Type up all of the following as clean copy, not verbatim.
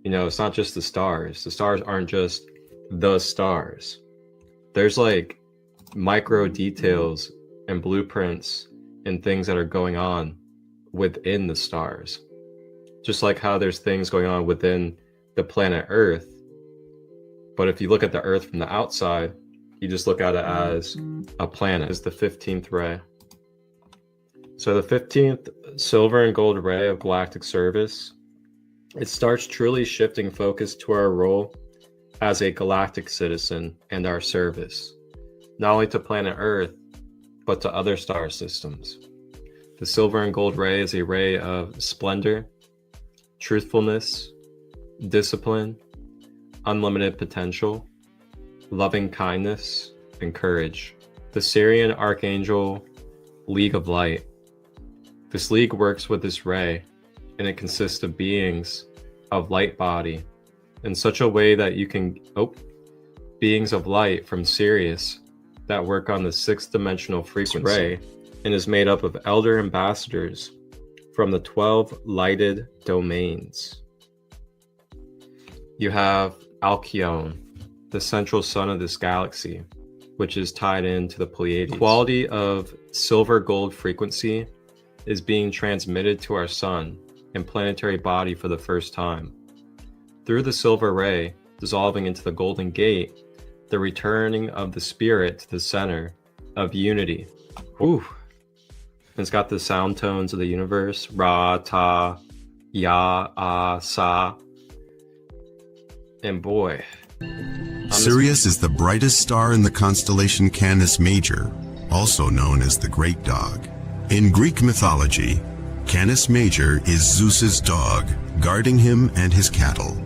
It's not just the stars. The stars aren't just the stars. There's like micro details and blueprints and things that are going on within the stars. Just like how there's things going on within the planet Earth. But if you look at the Earth from the outside, you just look at it as a planet. It's the 15th ray. So the 15th silver and gold ray of galactic service, it starts truly shifting focus to our role as a galactic citizen and our service, not only to planet Earth, but to other star systems. The silver and gold ray is a ray of splendor, truthfulness, discipline, unlimited potential, loving kindness, and courage. The Syrian Archangel League of Light. This league works with this ray, and it consists of beings of light body in such a way that you can beings of light from Sirius that work on the 6th dimensional frequency ray, and is made up of elder ambassadors from the 12 lighted domains. You have Alcyone, the central sun of this galaxy, which is tied into the Pleiades. The quality of silver gold frequency is being transmitted to our sun and planetary body for the first time. Through the silver ray, dissolving into the golden gate, the returning of the spirit to the center of unity. Ooh. It's got the sound tones of the universe, Ra, Ta, Ya, Ah, Sa. And boy. Sirius is the brightest star in the constellation Canis Major, also known as the Great Dog. In Greek mythology, Canis Major is Zeus's dog, guarding him and his cattle.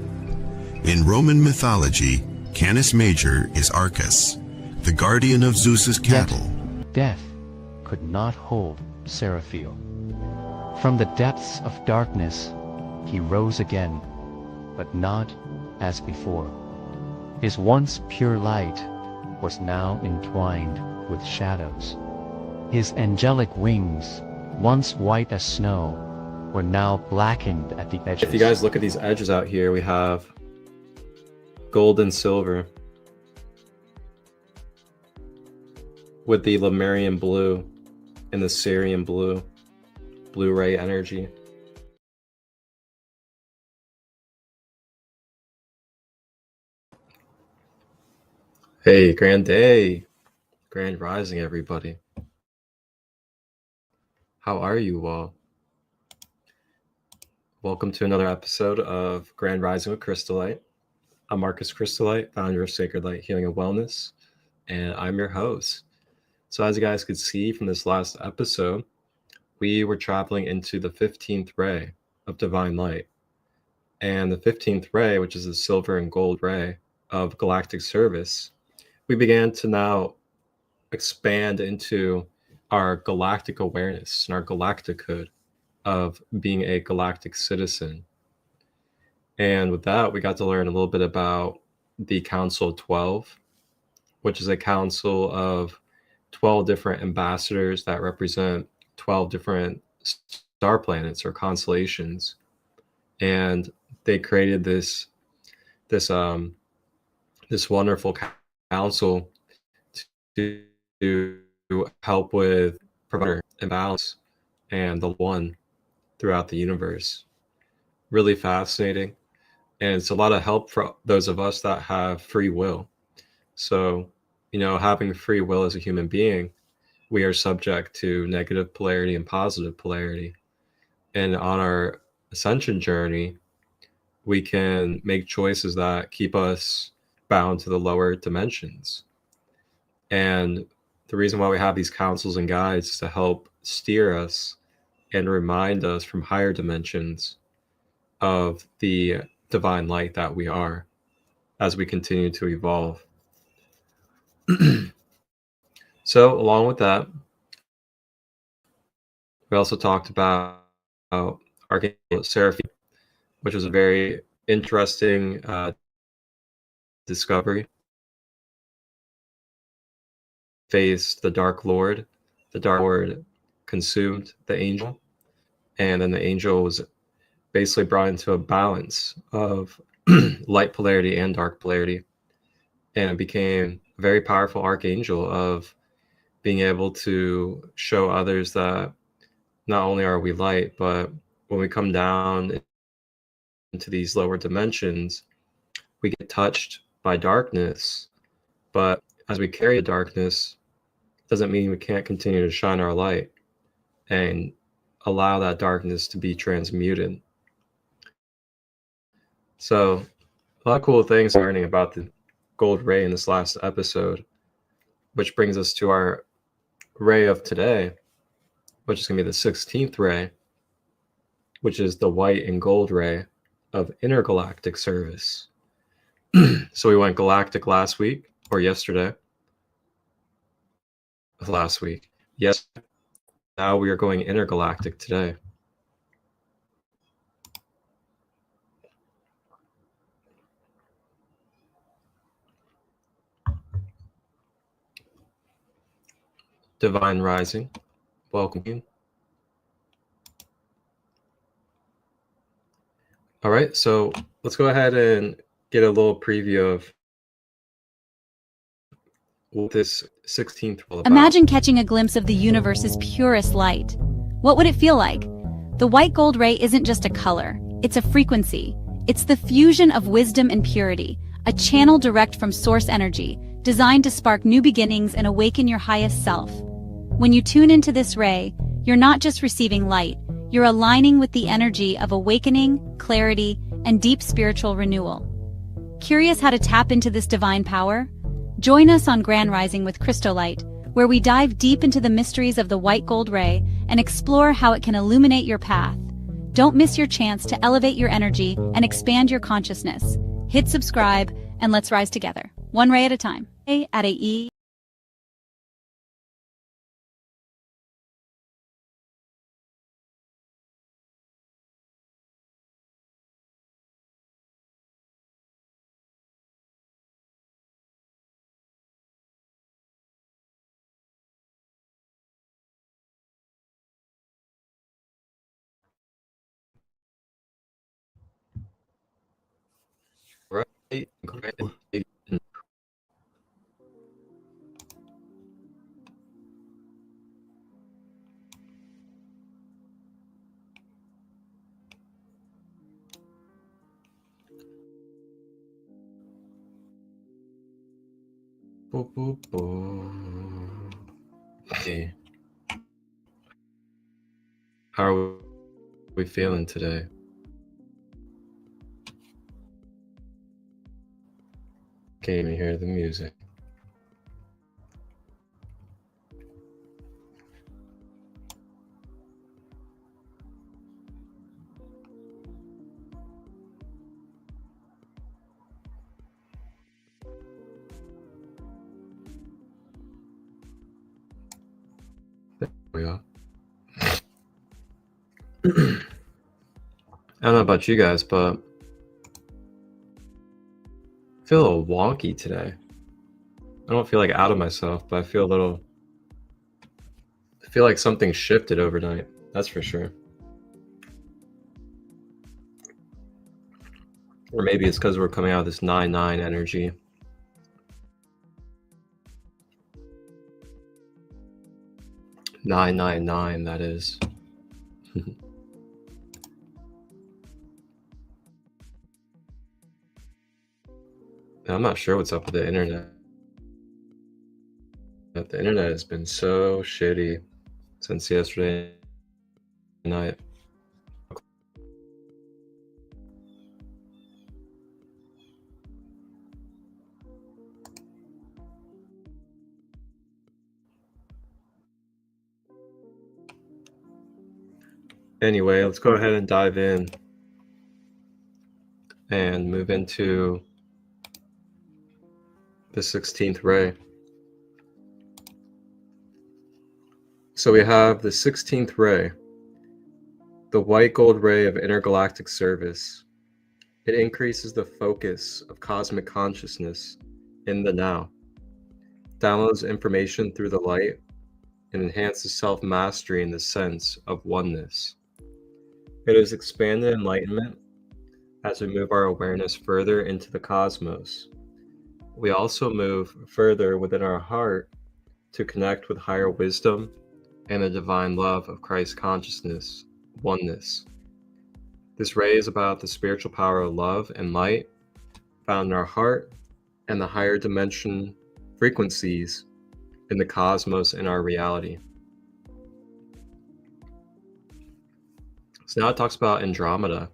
In Roman mythology, Canis Major is Arcus, the guardian of Zeus's cattle. Yet, death could not hold Seraphiel. From the depths of darkness, he rose again, but not as before. His once pure light was now entwined with shadows. His angelic wings, once white as snow, were now blackened at the edges. If you guys look at these edges out here, we have gold and silver with the Lemurian blue and the Syrian blue, Blu-ray energy. Hey, grand day, grand rising, everybody. How are you all? Welcome to another episode of Grand Rising with ChristoLight. I'm Marcus ChristoLight, founder of Sacred Light Healing and Wellness, and I'm your host. So as you guys could see from this last episode, we were traveling into the 15th ray of divine light. And the 15th ray, which is the silver and gold ray of galactic service, we began to now expand into our galactic awareness and our galactichood of being a galactic citizen. And with that, we got to learn a little bit about the Council of 12, which is a council of 12 different ambassadors that represent 12 different star planets or constellations. And they created this wonderful council to help with provider and balance and the one throughout the universe. Really fascinating. And it's a lot of help for those of us that have free will. So, having free will as a human being, we are subject to negative polarity and positive polarity. And on our ascension journey, we can make choices that keep us bound to the lower dimensions. And the reason why we have these counsels and guides is to help steer us and remind us from higher dimensions of the divine light that we are as we continue to evolve. So along with that, we also talked about Archangel Seraphim, which was a very interesting discovery. Faced the Dark Lord consumed the angel, and then the angel was basically brought into a balance of light polarity and dark polarity, and became a very powerful archangel of being able to show others that not only are we light, but when we come down into these lower dimensions, we get touched by darkness. But as we carry the darkness, doesn't mean we can't continue to shine our light and allow that darkness to be transmuted. So a lot of cool things learning about the gold ray in this last episode, which brings us to our ray of today, which is going to be the 16th ray, which is the white and gold ray of intergalactic service. So we went galactic last week, or yesterday. Last week. Yes. Now we are going intergalactic today. Divine Rising, welcome you. All right, so let's go ahead and get a little preview of what this 16th will about. Imagine catching a glimpse of the universe's purest light. What would it feel like? The white gold ray isn't just a color, it's a frequency. It's the fusion of wisdom and purity, a channel direct from source energy, designed to spark new beginnings and awaken your highest self. When you tune into this ray, you're not just receiving light, you're aligning with the energy of awakening, clarity, and deep spiritual renewal. Curious how to tap into this divine power? Join us on Grand Rising with ChristoLight, where we dive deep into the mysteries of the white gold ray and explore how it can illuminate your path. Don't miss your chance to elevate your energy and expand your consciousness. Hit subscribe and let's rise together, one ray at a time. At a Right, great. Okay. How are we feeling today? Can't even hear the music. There we are. I don't know about you guys, but I feel a little wonky today. I don't feel like out of myself, but I feel like something shifted overnight. That's for sure. Or maybe it's because we're coming out of this 9-9 energy. Nine, that is. I'm not sure what's up with the internet. But the internet has been so shitty since yesterday night. Anyway, let's go ahead and dive in and move into the 16th ray. So we have the 16th ray, the white gold ray of intergalactic service. It increases the focus of cosmic consciousness in the now, downloads information through the light, and enhances self-mastery in the sense of oneness. It is expanded enlightenment as we move our awareness further into the cosmos. We also move further within our heart to connect with higher wisdom and the divine love of Christ consciousness, oneness. This ray is about the spiritual power of love and light found in our heart and the higher dimension frequencies in the cosmos and our reality. So now it talks about Andromeda.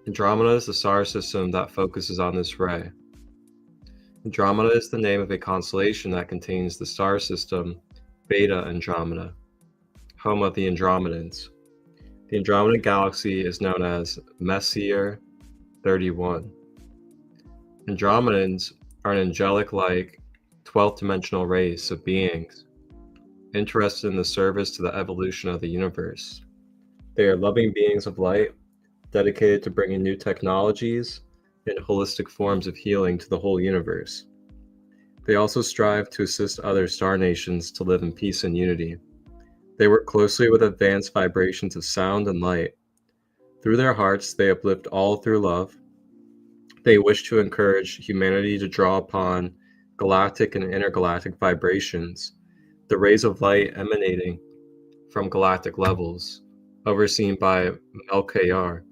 Andromeda is the star system that focuses on this ray. Andromeda is the name of a constellation that contains the star system Beta Andromeda, home of the Andromedans. The Andromeda galaxy is known as Messier 31. Andromedans are an angelic-like 12th dimensional race of beings interested in the service to the evolution of the universe. They are loving beings of light, dedicated to bringing new technologies and holistic forms of healing to the whole universe. They also strive to assist other star nations to live in peace and unity. They work closely with advanced vibrations of sound and light. Through their hearts, they uplift all through love. They wish to encourage humanity to draw upon galactic and intergalactic vibrations, the rays of light emanating from galactic levels, overseen by Melchior,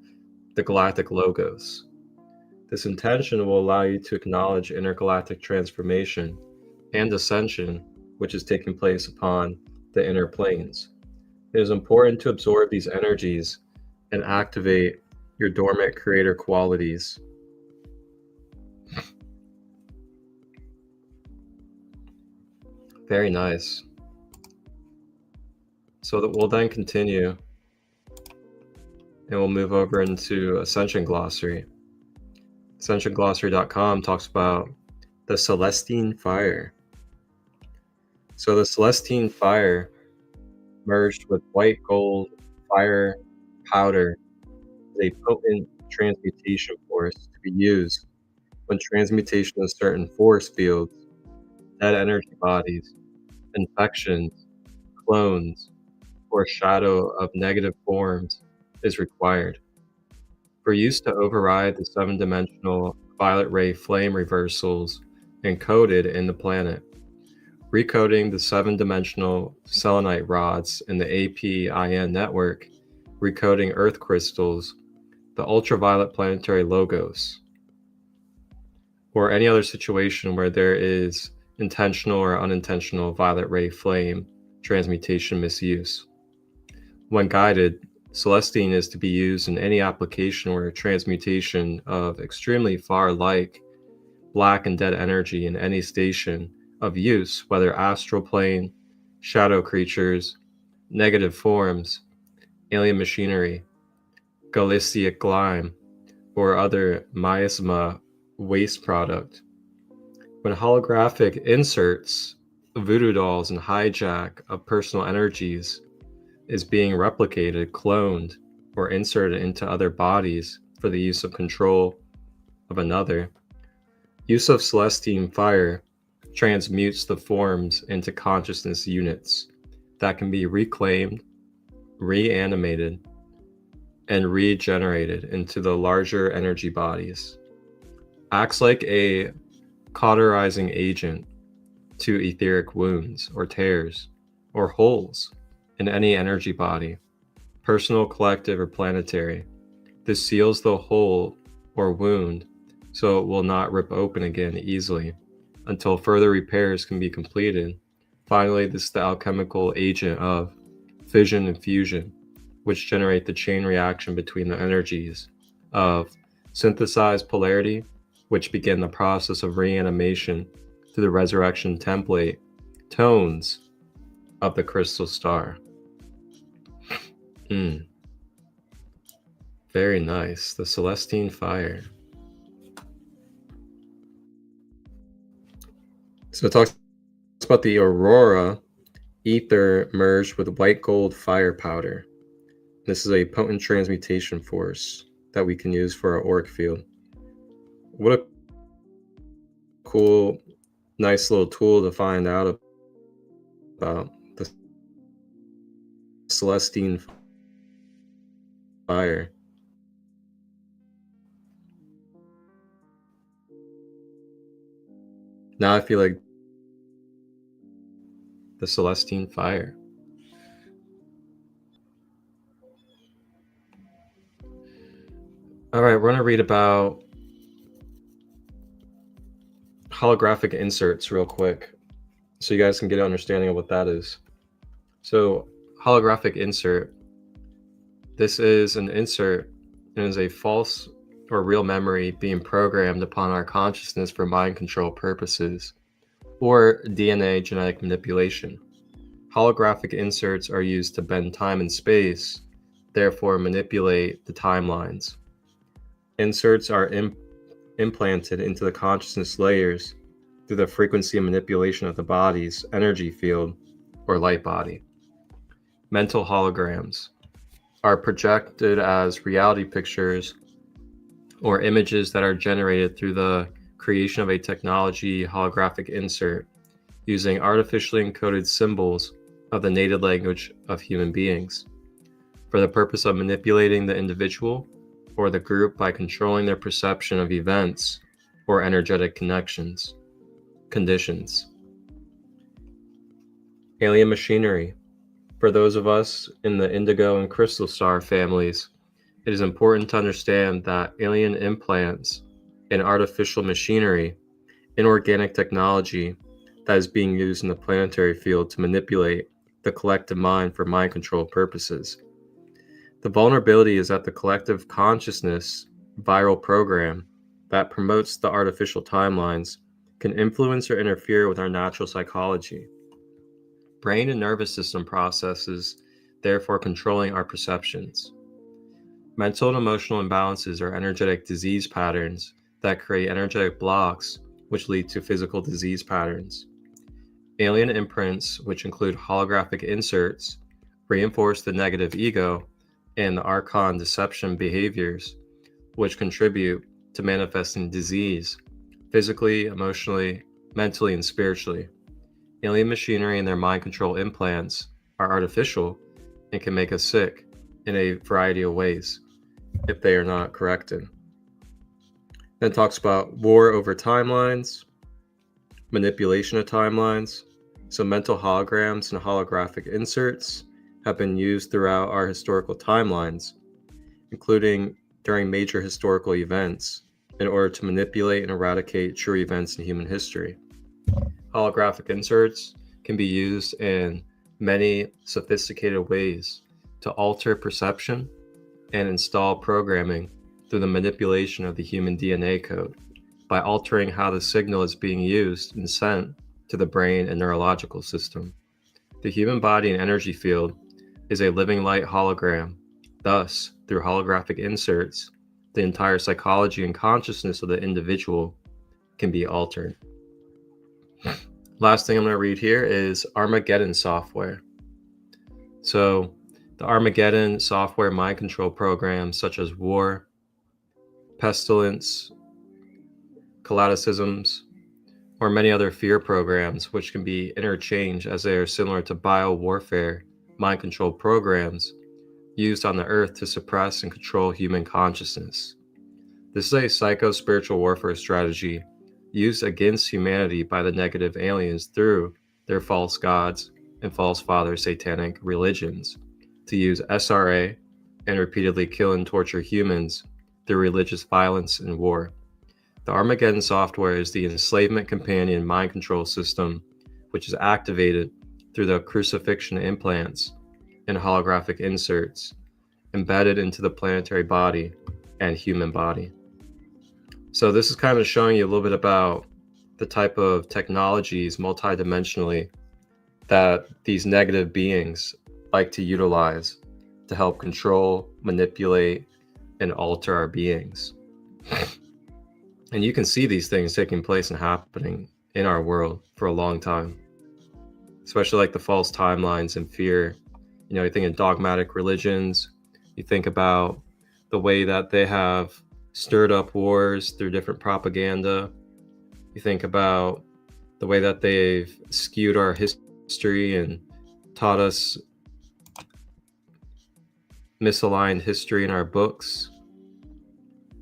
the galactic logos. This intention will allow you to acknowledge intergalactic transformation and ascension, which is taking place upon the inner planes. It is important to absorb these energies and activate your dormant creator qualities. Very nice. So that we'll then continue and we'll move over into Ascension Glossary. AscensionGlossary.com talks about the Celestine Fire. So the Celestine Fire merged with white gold fire powder is a potent transmutation force to be used when transmutation of certain force fields, dead energy bodies, infections, clones, or shadow of negative forms is required. For use to override the 7-dimensional violet ray flame reversals encoded in the planet, recoding the 7-dimensional selenite rods in the APIN network, recoding earth crystals, the ultraviolet planetary logos, or any other situation where there is intentional or unintentional violet ray flame transmutation misuse. When guided, Celestine is to be used in any application where transmutation of extremely far-like black and dead energy in any station of use, whether astral plane, shadow creatures, negative forms, alien machinery, Galicic lime, or other miasma waste product. When holographic inserts, voodoo dolls, and hijack of personal energies is being replicated, cloned, or inserted into other bodies for the use of control of another, use of Celestine Fire transmutes the forms into consciousness units that can be reclaimed, reanimated, and regenerated into the larger energy bodies. Acts like a cauterizing agent to etheric wounds or tears or holes in any energy body, personal, collective, or planetary. This seals the hole or wound so it will not rip open again easily until further repairs can be completed. Finally, this is the alchemical agent of fission and fusion, which generate the chain reaction between the energies of synthesized polarity, which begin the process of reanimation through the resurrection template tones of the crystal star. Very nice. The Celestine Fire. So it talks about the Aurora ether merged with white gold fire powder. This is a potent transmutation force that we can use for our auric field. What a cool, nice little tool to find out about the Celestine fire. Now I feel like the Celestine fire. All right, we're going to read about holographic inserts real quick so you guys can get an understanding of what that is. So, holographic insert. This is an insert and is a false or real memory being programmed upon our consciousness for mind control purposes or DNA genetic manipulation. Holographic inserts are used to bend time and space, therefore manipulate the timelines. Inserts are implanted into the consciousness layers through the frequency and manipulation of the body's energy field or light body. Mental holograms are projected as reality pictures or images that are generated through the creation of a technology holographic insert using artificially encoded symbols of the native language of human beings for the purpose of manipulating the individual or the group by controlling their perception of events or energetic conditions. Alien machinery. For those of us in the indigo and crystal star families, it is important to understand that alien implants and artificial machinery, inorganic technology that is being used in the planetary field to manipulate the collective mind for mind control purposes. The vulnerability is that the collective consciousness viral program that promotes the artificial timelines can influence or interfere with our natural psychology. Brain and nervous system processes, therefore controlling our perceptions. Mental and emotional imbalances are energetic disease patterns that create energetic blocks, which lead to physical disease patterns. Alien imprints, which include holographic inserts, reinforce the negative ego and the archon deception behaviors, which contribute to manifesting disease physically, emotionally, mentally, and spiritually. Alien machinery and their mind control implants are artificial and can make us sick in a variety of ways if they are not corrected. Then talks about war over timelines, manipulation of timelines. So mental holograms and holographic inserts have been used throughout our historical timelines, including during major historical events, in order to manipulate and eradicate true events in human history. Holographic inserts can be used in many sophisticated ways to alter perception and install programming through the manipulation of the human DNA code by altering how the signal is being used and sent to the brain and neurological system. The human body and energy field is a living light hologram. Thus, through holographic inserts, the entire psychology and consciousness of the individual can be altered. Last thing I'm going to read here is Armageddon software. So, the Armageddon software mind control programs such as war, pestilence, collaticisms, or many other fear programs, which can be interchanged as they are similar to bio-warfare mind control programs used on the earth to suppress and control human consciousness. This is a psycho-spiritual warfare strategy used against humanity by the negative aliens through their false gods and false father satanic religions to use SRA and repeatedly kill and torture humans through religious violence and war. The Armageddon software is the enslavement companion mind control system, which is activated through the crucifixion implants and holographic inserts embedded into the planetary body and human body. So this is kind of showing you a little bit about the type of technologies multidimensionally that these negative beings like to utilize to help control, manipulate, and alter our beings. And you can see these things taking place and happening in our world for a long time, especially like the false timelines and fear. You know, you think in dogmatic religions, you think about the way that they have stirred up wars through different propaganda. You think about the way that they've skewed our history and taught us misaligned history in our books.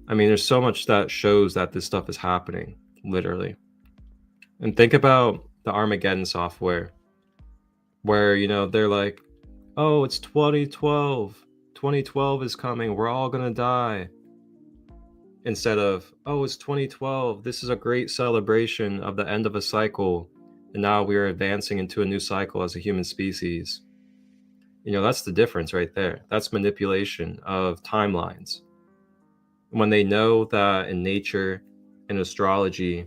I mean, there's so much that shows that this stuff is happening, literally. And think about the Armageddon software, where, you know, they're like, oh, it's 2012. 2012 is coming. We're all going to die. Instead of, oh, it's 2012. This is a great celebration of the end of a cycle. And now we are advancing into a new cycle as a human species. You know, that's the difference right there. That's manipulation of timelines. When they know that in nature and astrology,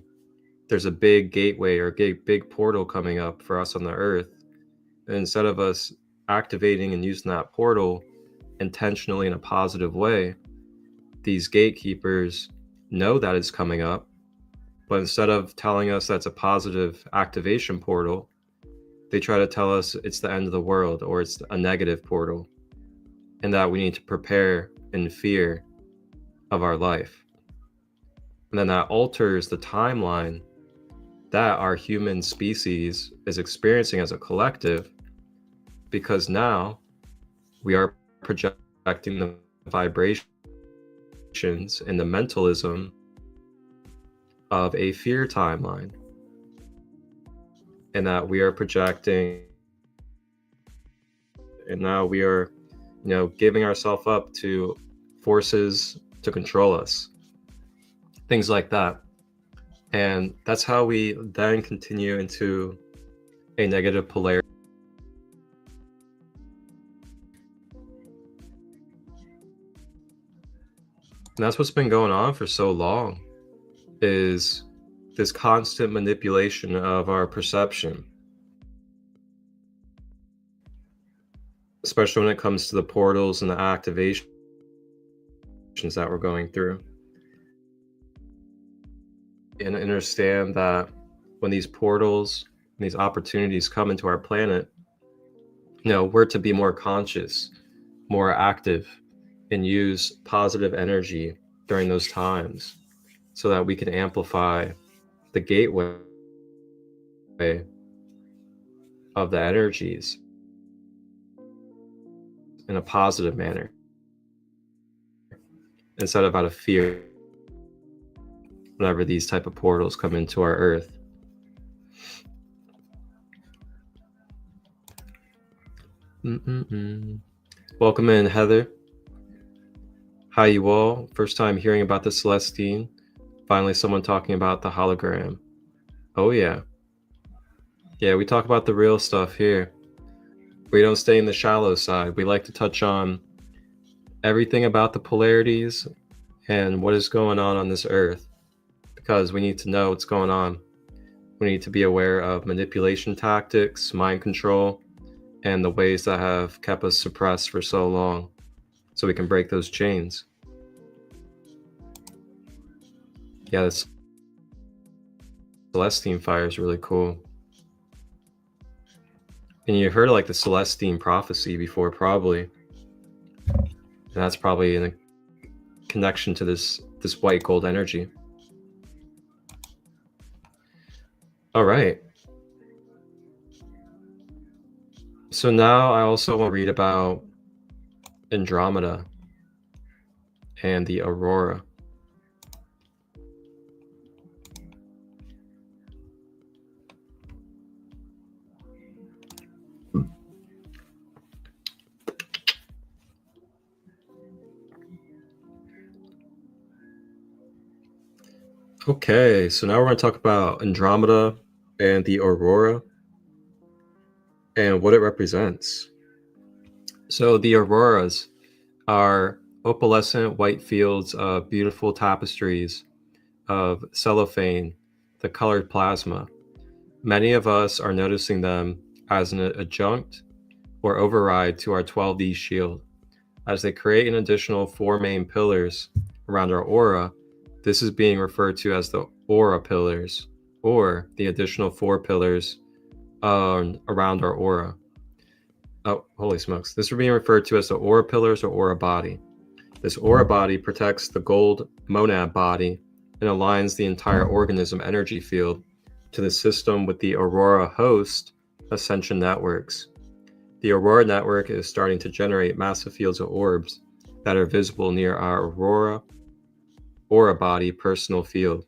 there's a big gateway or big portal coming up for us on the earth. And instead of us activating and using that portal intentionally in a positive way, these gatekeepers know that it's coming up, but instead of telling us that's a positive activation portal, they try to tell us it's the end of the world or it's a negative portal, and that we need to prepare in fear of our life. And then that alters the timeline that our human species is experiencing as a collective, because now we are projecting the vibrations and the mentalism of a fear timeline, and that we are projecting, and now we are, you know, giving ourselves up to forces to control us, things like that. And that's how we then continue into a negative polarity. And that's what's been going on for so long, is this constant manipulation of our perception, especially when it comes to the portals and the activations that we're going through. And understand that when these portals and these opportunities come into our planet, you know, we're to be more conscious, more active, and use positive energy during those times so that we can amplify the gateway of the energies in a positive manner, instead of out of fear whenever these type of portals come into our earth. Welcome in, Heather. Hi, you all. First time hearing about the Celestine. Finally, someone talking about the hologram. Oh, yeah. Yeah, we talk about the real stuff here. We don't stay in the shallow side. We like to touch on everything about the polarities and what is going on this earth, because we need to know what's going on. We need to be aware of manipulation tactics, mind control, and the ways that have kept us suppressed for so long, so we can break those chains. Yeah, this Celestine fire is really cool. And you've heard of like the Celestine prophecy before, probably. And that's probably in a connection to this white gold energy. All right. So now I also want to read about Andromeda and the Aurora. Okay, so now we're going to talk about Andromeda and the Aurora and what it represents. So the auroras are opalescent white fields of beautiful tapestries of cellophane, the colored plasma. Many of us are noticing them as an adjunct or override to our 12D shield. As they create an additional 4 main pillars around our aura, this is being referred to as the aura pillars, or the additional 4 pillars around our aura. Oh, holy smokes. This is being referred to as the aura pillars or aura body. This aura body protects the gold monad body and aligns the entire organism energy field to the system with the aurora host ascension networks. The aurora network is starting to generate massive fields of orbs that are visible near our aura body personal field.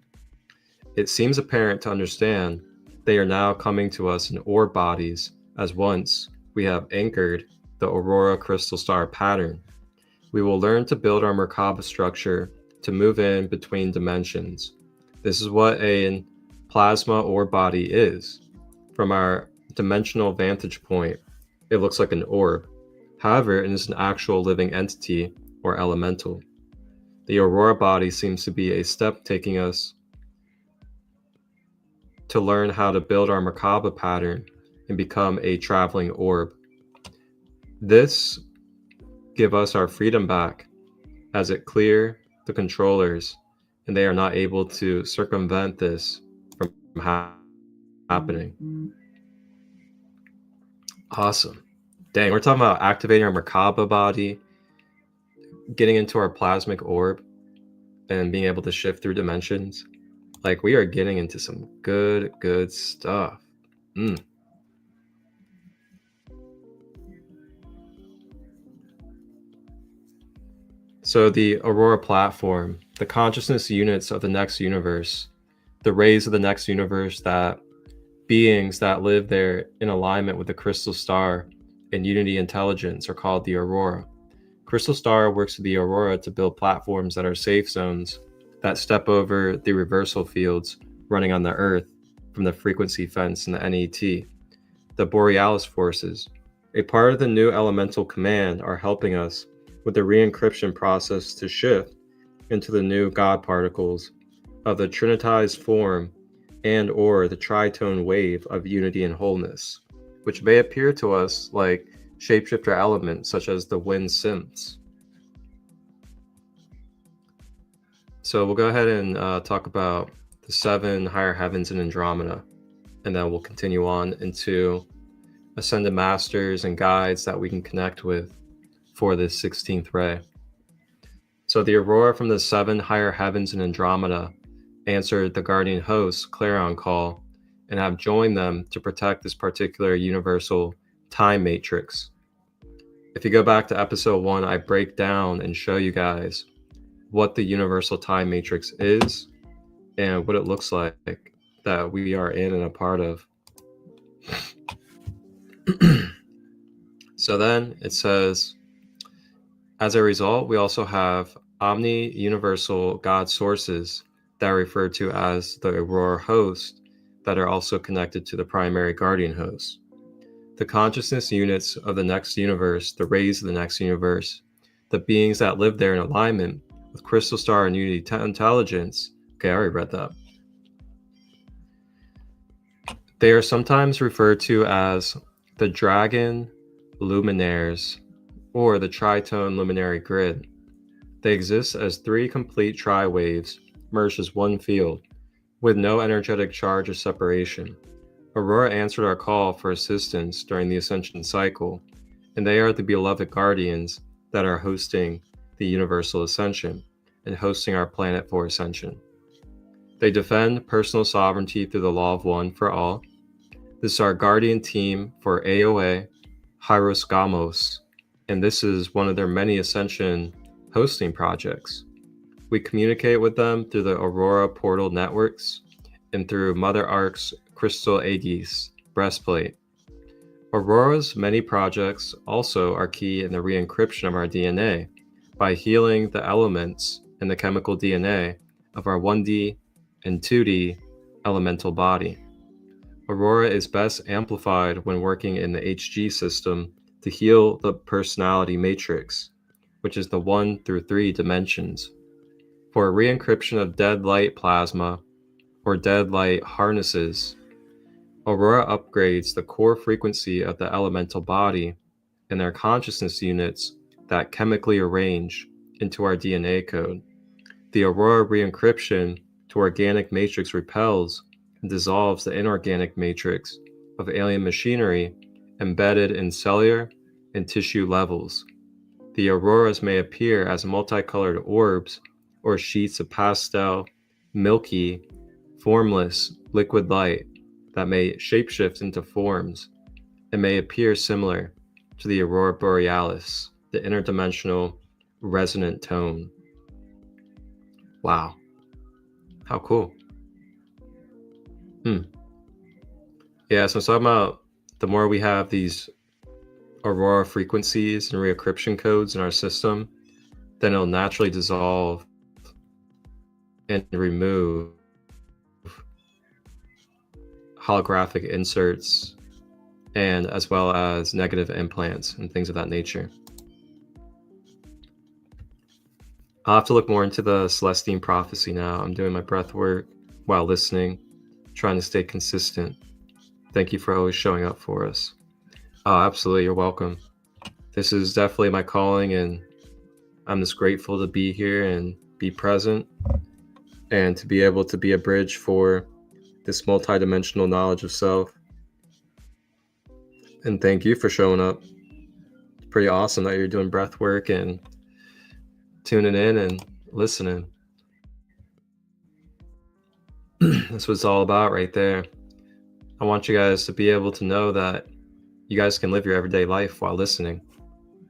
It seems apparent to understand they are now coming to us in orb bodies, as once we have anchored the aurora crystal star pattern. We will learn to build our Merkaba structure to move in between dimensions. This is what a plasma orb body is. From our dimensional vantage point, it looks like an orb. However, it is an actual living entity or elemental. The aurora body seems to be a step taking us to learn how to build our Merkaba pattern and become a traveling orb. This give us our freedom back as it clear the controllers and they are not able to circumvent this from happening. Awesome. Dang, we're talking about activating our Merkaba body, getting into our plasmic orb, and being able to shift through dimensions. Like, we are getting into some good stuff. So the Aurora platform, the consciousness units of the next universe, the rays of the next universe, that beings that live there in alignment with the crystal star and unity intelligence are called the Aurora. Crystal Star works with the Aurora to build platforms that are safe zones that step over the reversal fields running on the Earth from the frequency fence in the NET. The Borealis forces, a part of the new elemental command, are helping us with the re-encryption process to shift into the new God particles of the trinitized form and or the tritone wave of unity and wholeness, which may appear to us like shapeshifter elements such as the wind synths. So we'll go ahead and talk about the 7 higher heavens in Andromeda, and then we'll continue on into ascended masters and guides that we can connect with for this 16th ray. So the Aurora from the 7 higher heavens in Andromeda answered the guardian host's clarion call and have joined them to protect this particular universal time matrix. If you go back to episode 1, I break down and show you guys what the universal time matrix is and what it looks like that we are in and a part of. So then it says, as a result, we also have omni-universal God sources that are referred to as the Aurora host that are also connected to the primary guardian host. The consciousness units of the next universe, the rays of the next universe, the beings that live there in alignment with crystal star and unity intelligence. Okay, I already read that. They are sometimes referred to as the dragon luminaires or the tritone luminary grid. They exist as 3 complete tri-waves merged as one field with no energetic charge or separation. Aurora answered our call for assistance during the ascension cycle, and they are the beloved guardians that are hosting the universal ascension and hosting our planet for ascension. They defend personal sovereignty through the law of one for all. This is our guardian team for AOA, Hyros Gamos, and this is one of their many ascension hosting projects. We communicate with them through the Aurora portal networks and through Mother Ark's crystal Aegis breastplate. Aurora's many projects also are key in the re-encryption of our DNA by healing the elements in the chemical DNA of our 1D and 2D elemental body. Aurora is best amplified when working in the HG system to heal the personality matrix, which is the 1 through 3 dimensions. For a re-encryption of dead light plasma or dead light harnesses, Aurora upgrades the core frequency of the elemental body and their consciousness units that chemically arrange into our DNA code. The Aurora re-encryption to organic matrix repels and dissolves the inorganic matrix of alien machinery embedded in cellular and tissue levels. The auroras may appear as multicolored orbs or sheets of pastel, milky, formless, liquid light that may shapeshift into forms and may appear similar to the aurora borealis, the interdimensional resonant tone. Wow. How cool. Yeah, so I'm talking about the more we have these aurora frequencies and reoccryption codes in our system, then it'll naturally dissolve and remove holographic inserts and as well as negative implants and things of that nature. I'll have to look more into the Celestine prophecy now. I'm doing my breath work while listening, trying to stay consistent. Thank you for always showing up for us. Oh, absolutely. You're welcome. This is definitely my calling, and I'm just grateful to be here and be present and to be able to be a bridge for this multidimensional knowledge of self. And thank you for showing up. It's pretty awesome that you're doing breath work and tuning in and listening. That's what it's all about right there. I want you guys to be able to know that you guys can live your everyday life while listening.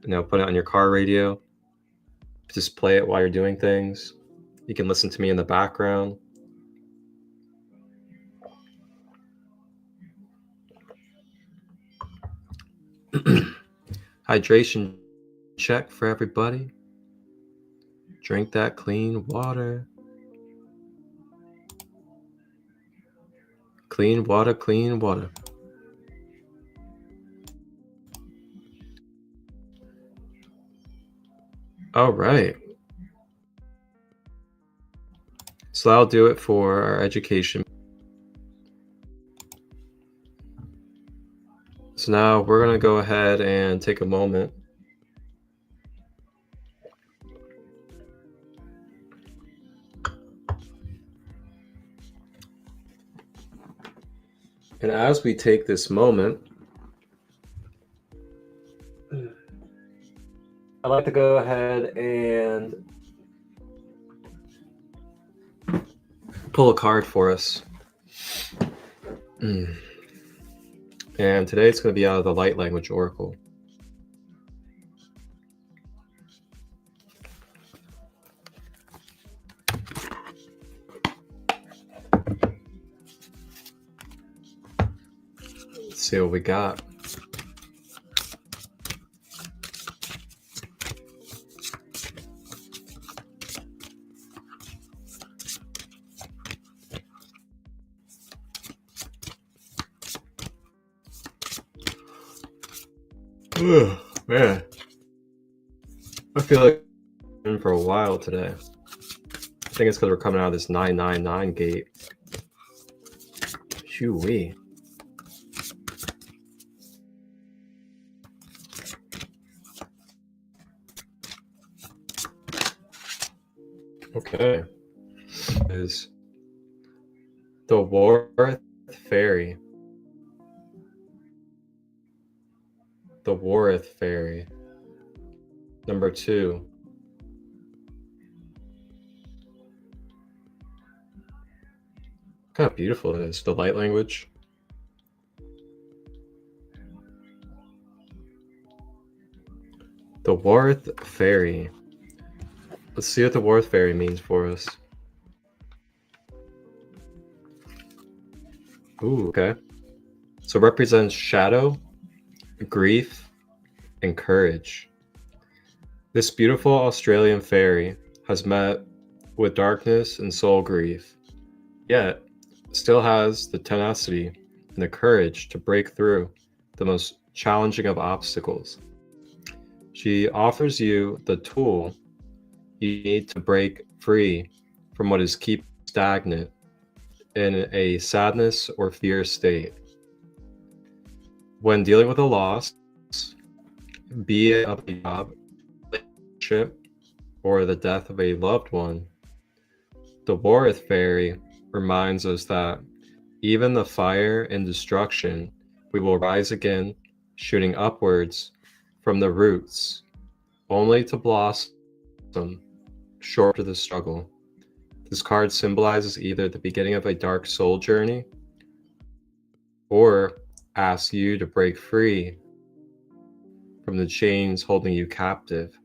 You know, put it on your car radio. Just play it while you're doing things. You can listen to me in the background. Hydration check for everybody. Drink that clean water. Clean water, clean water. All right. So that'll do it for our education. So now we're going to go ahead and take a moment and as we take this moment, I'd like to go ahead and pull a card for us. And today it's going to be out of the Light Language Oracle. Let's see what we got. Oh, man, I feel like I've been for a while today. I think it's because we're coming out of this 999 gate. Shoo-wee. Okay. Is the Warth Fairy. The Warth Fairy. Number 2. Kind of beautiful it is. The light language. The Warth Fairy. Let's see what the Warth Fairy means for us. Ooh, okay. So it represents shadow, grief, and courage. This beautiful Australian fairy has met with darkness and soul grief, yet still has the tenacity and the courage to break through the most challenging of obstacles. She offers you the tool you need to break free from what is keeping you stagnant in a sadness or fear state. When dealing with a loss, be it of a job, relationship, or the death of a loved one, the Warth Fairy reminds us that even the fire and destruction, we will rise again, shooting upwards from the roots, only to blossom short of the struggle. This card symbolizes either the beginning of a dark soul journey or asks you to break free from the chains holding you captive.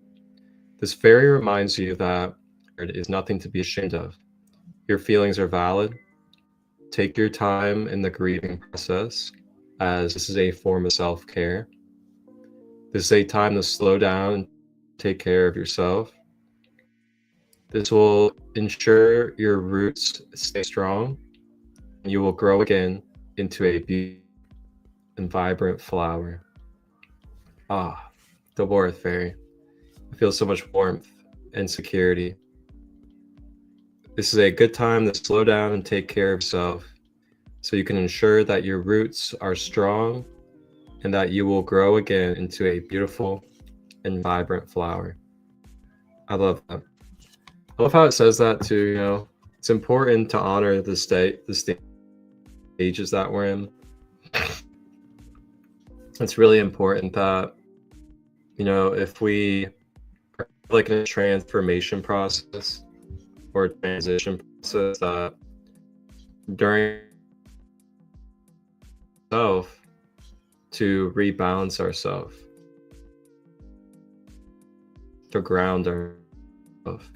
This fairy reminds you that there is nothing to be ashamed of. Your feelings are valid. Take your time in the grieving process, as this is a form of self-care. This is a time to slow down and take care of yourself. This will ensure your roots stay strong, and you will grow again into a beautiful and vibrant flower. Ah, the Warth Fairy. I feel so much warmth and security. This is a good time to slow down and take care of yourself so you can ensure that your roots are strong and that you will grow again into a beautiful and vibrant flower. I love that. I love how it says that too, you know. It's important to honor the stages that we're in. It's really important that, you know, if we are like in a transformation process or transition process, that during self to rebalance ourselves, to ground ourselves,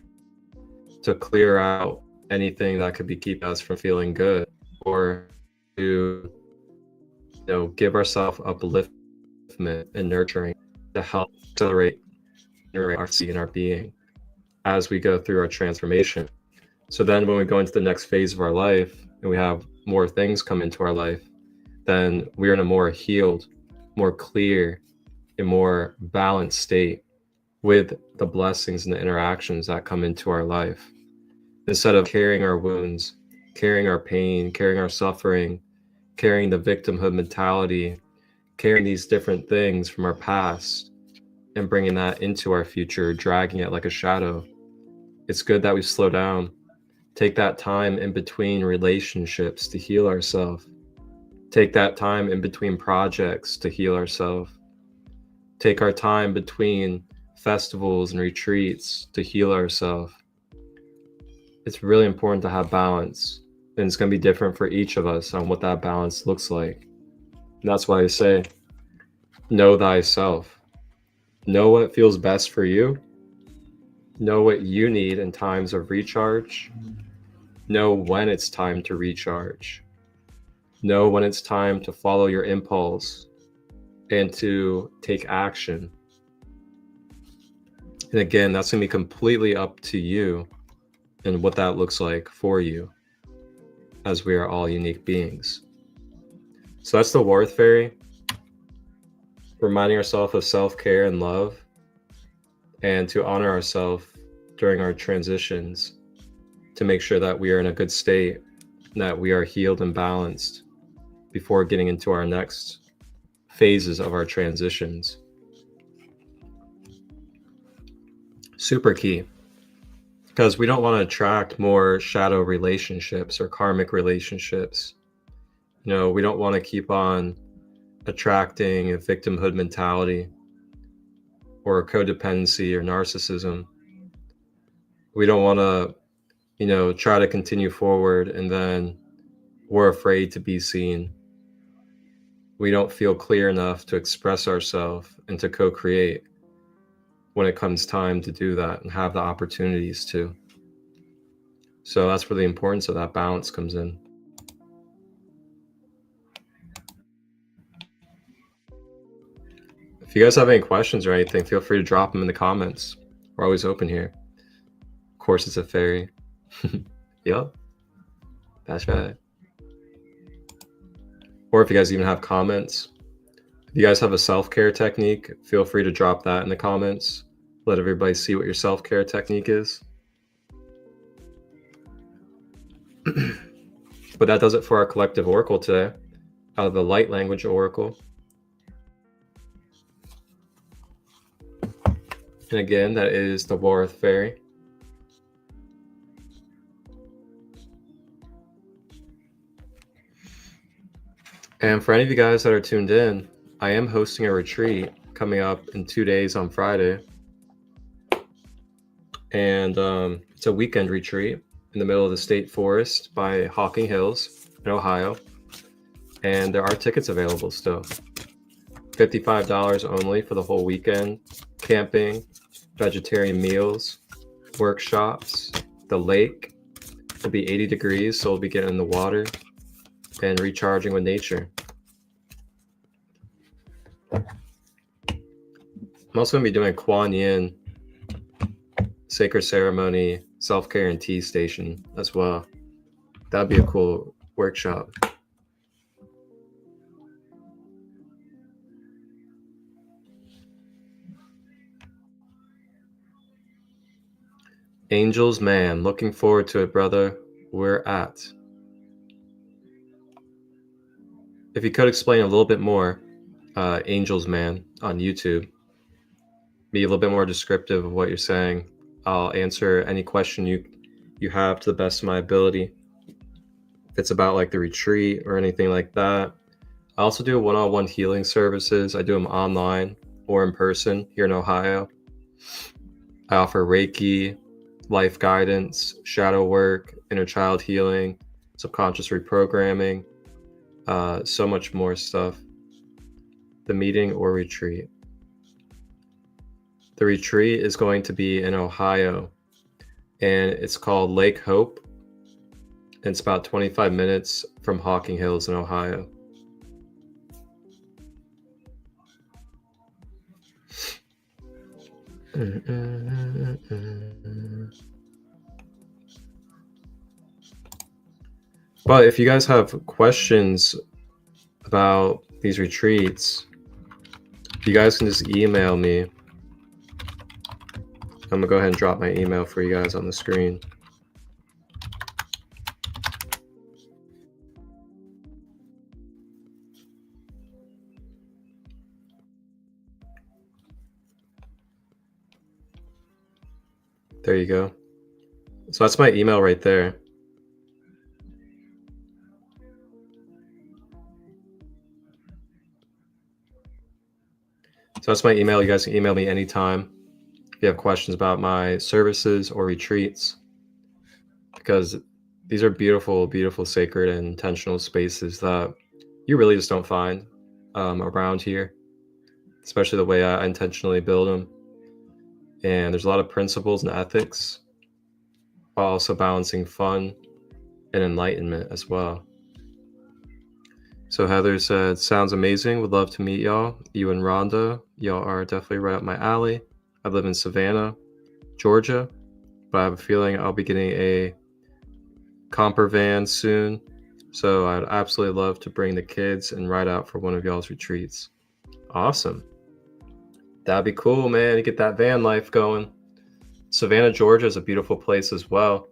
to clear out anything that could be keeping us from feeling good, or to, you know, give ourselves upliftment and nurturing to help accelerate our seed and our being as we go through our transformation. So then when we go into the next phase of our life and we have more things come into our life, then we're in a more healed, more clear, and more balanced state with the blessings and the interactions that come into our life. Instead of carrying our wounds, carrying our pain, carrying our suffering, carrying the victimhood mentality, carrying these different things from our past and bringing that into our future, dragging it like a shadow. It's good that we slow down, take that time in between relationships to heal ourselves, take that time in between projects to heal ourselves, take our time between festivals and retreats to heal ourselves. It's really important to have balance, and it's going to be different for each of us on what that balance looks like. And that's why I say, know thyself. Know what feels best for you. Know what you need in times of recharge. Know when it's time to recharge. Know when it's time to follow your impulse and to take action. And again, that's going to be completely up to you and what that looks like for you, as we are all unique beings. So that's the Warth Fairy, reminding ourselves of self-care and love, and to honor ourselves during our transitions, to make sure that we are in a good state, and that we are healed and balanced before getting into our next phases of our transitions. Super key, because we don't want to attract more shadow relationships or karmic relationships. You know, we don't want to keep on attracting a victimhood mentality or codependency or narcissism. We don't want to, you know, try to continue forward and then we're afraid to be seen. We don't feel clear enough to express ourselves and to co-create when it comes time to do that and have the opportunities to. So that's where the importance of that balance comes in. If you guys have any questions or anything, feel free to drop them in the comments. We're always open here. Of course, it's a fairy. Yep, that's right. Or if you guys even have comments, if you guys have a self-care technique, feel free to drop that in the comments. Let everybody see what your self-care technique is. But that does it for our collective oracle today, out of the light language oracle. And again, that is the Warth Fairy. And for any of you guys that are tuned in, I am hosting a retreat coming up in 2 days on Friday. And it's a weekend retreat in the middle of the state forest by Hocking Hills in Ohio. And there are tickets available still. $55 only for the whole weekend. Camping, vegetarian meals, workshops, the lake. It'll be 80 degrees, so we'll be getting in the water and recharging with nature. I'm also going to be doing a Kuan Yin sacred ceremony, self-care and tea station as well. That'd be a cool workshop. Angels Man, looking forward to it, brother. We're at. If you could explain a little bit more, Angels Man on YouTube, be a little bit more descriptive of what you're saying. I'll answer any question you have to the best of my ability. If it's about like the retreat or anything like that. I also do one-on-one healing services. I do them online or in person here in Ohio. I offer Reiki, life guidance, shadow work, inner child healing, subconscious reprogramming, so much more stuff. The meeting or retreat. The retreat is going to be in Ohio, and it's called Lake Hope. It's about 25 minutes from Hocking Hills in Ohio. But if you guys have questions about these retreats, you guys can just email me. I'm gonna go ahead and drop my email for you guys on the screen. There you go. So that's my email right there. So that's my email. You guys can email me anytime if you have questions about my services or retreats, because these are beautiful, beautiful, sacred and intentional spaces that you really just don't find around here, especially the way I intentionally build them. And there's a lot of principles and ethics while also balancing fun and enlightenment as well. So Heather said, sounds amazing. Would love to meet y'all. You and Rhonda, y'all are definitely right up my alley. I live in Savannah, Georgia, but I have a feeling I'll be getting a camper van soon. So I'd absolutely love to bring the kids and ride out for one of y'all's retreats. Awesome. That'd be cool, man. You get that van life going. Savannah, Georgia is a beautiful place as well.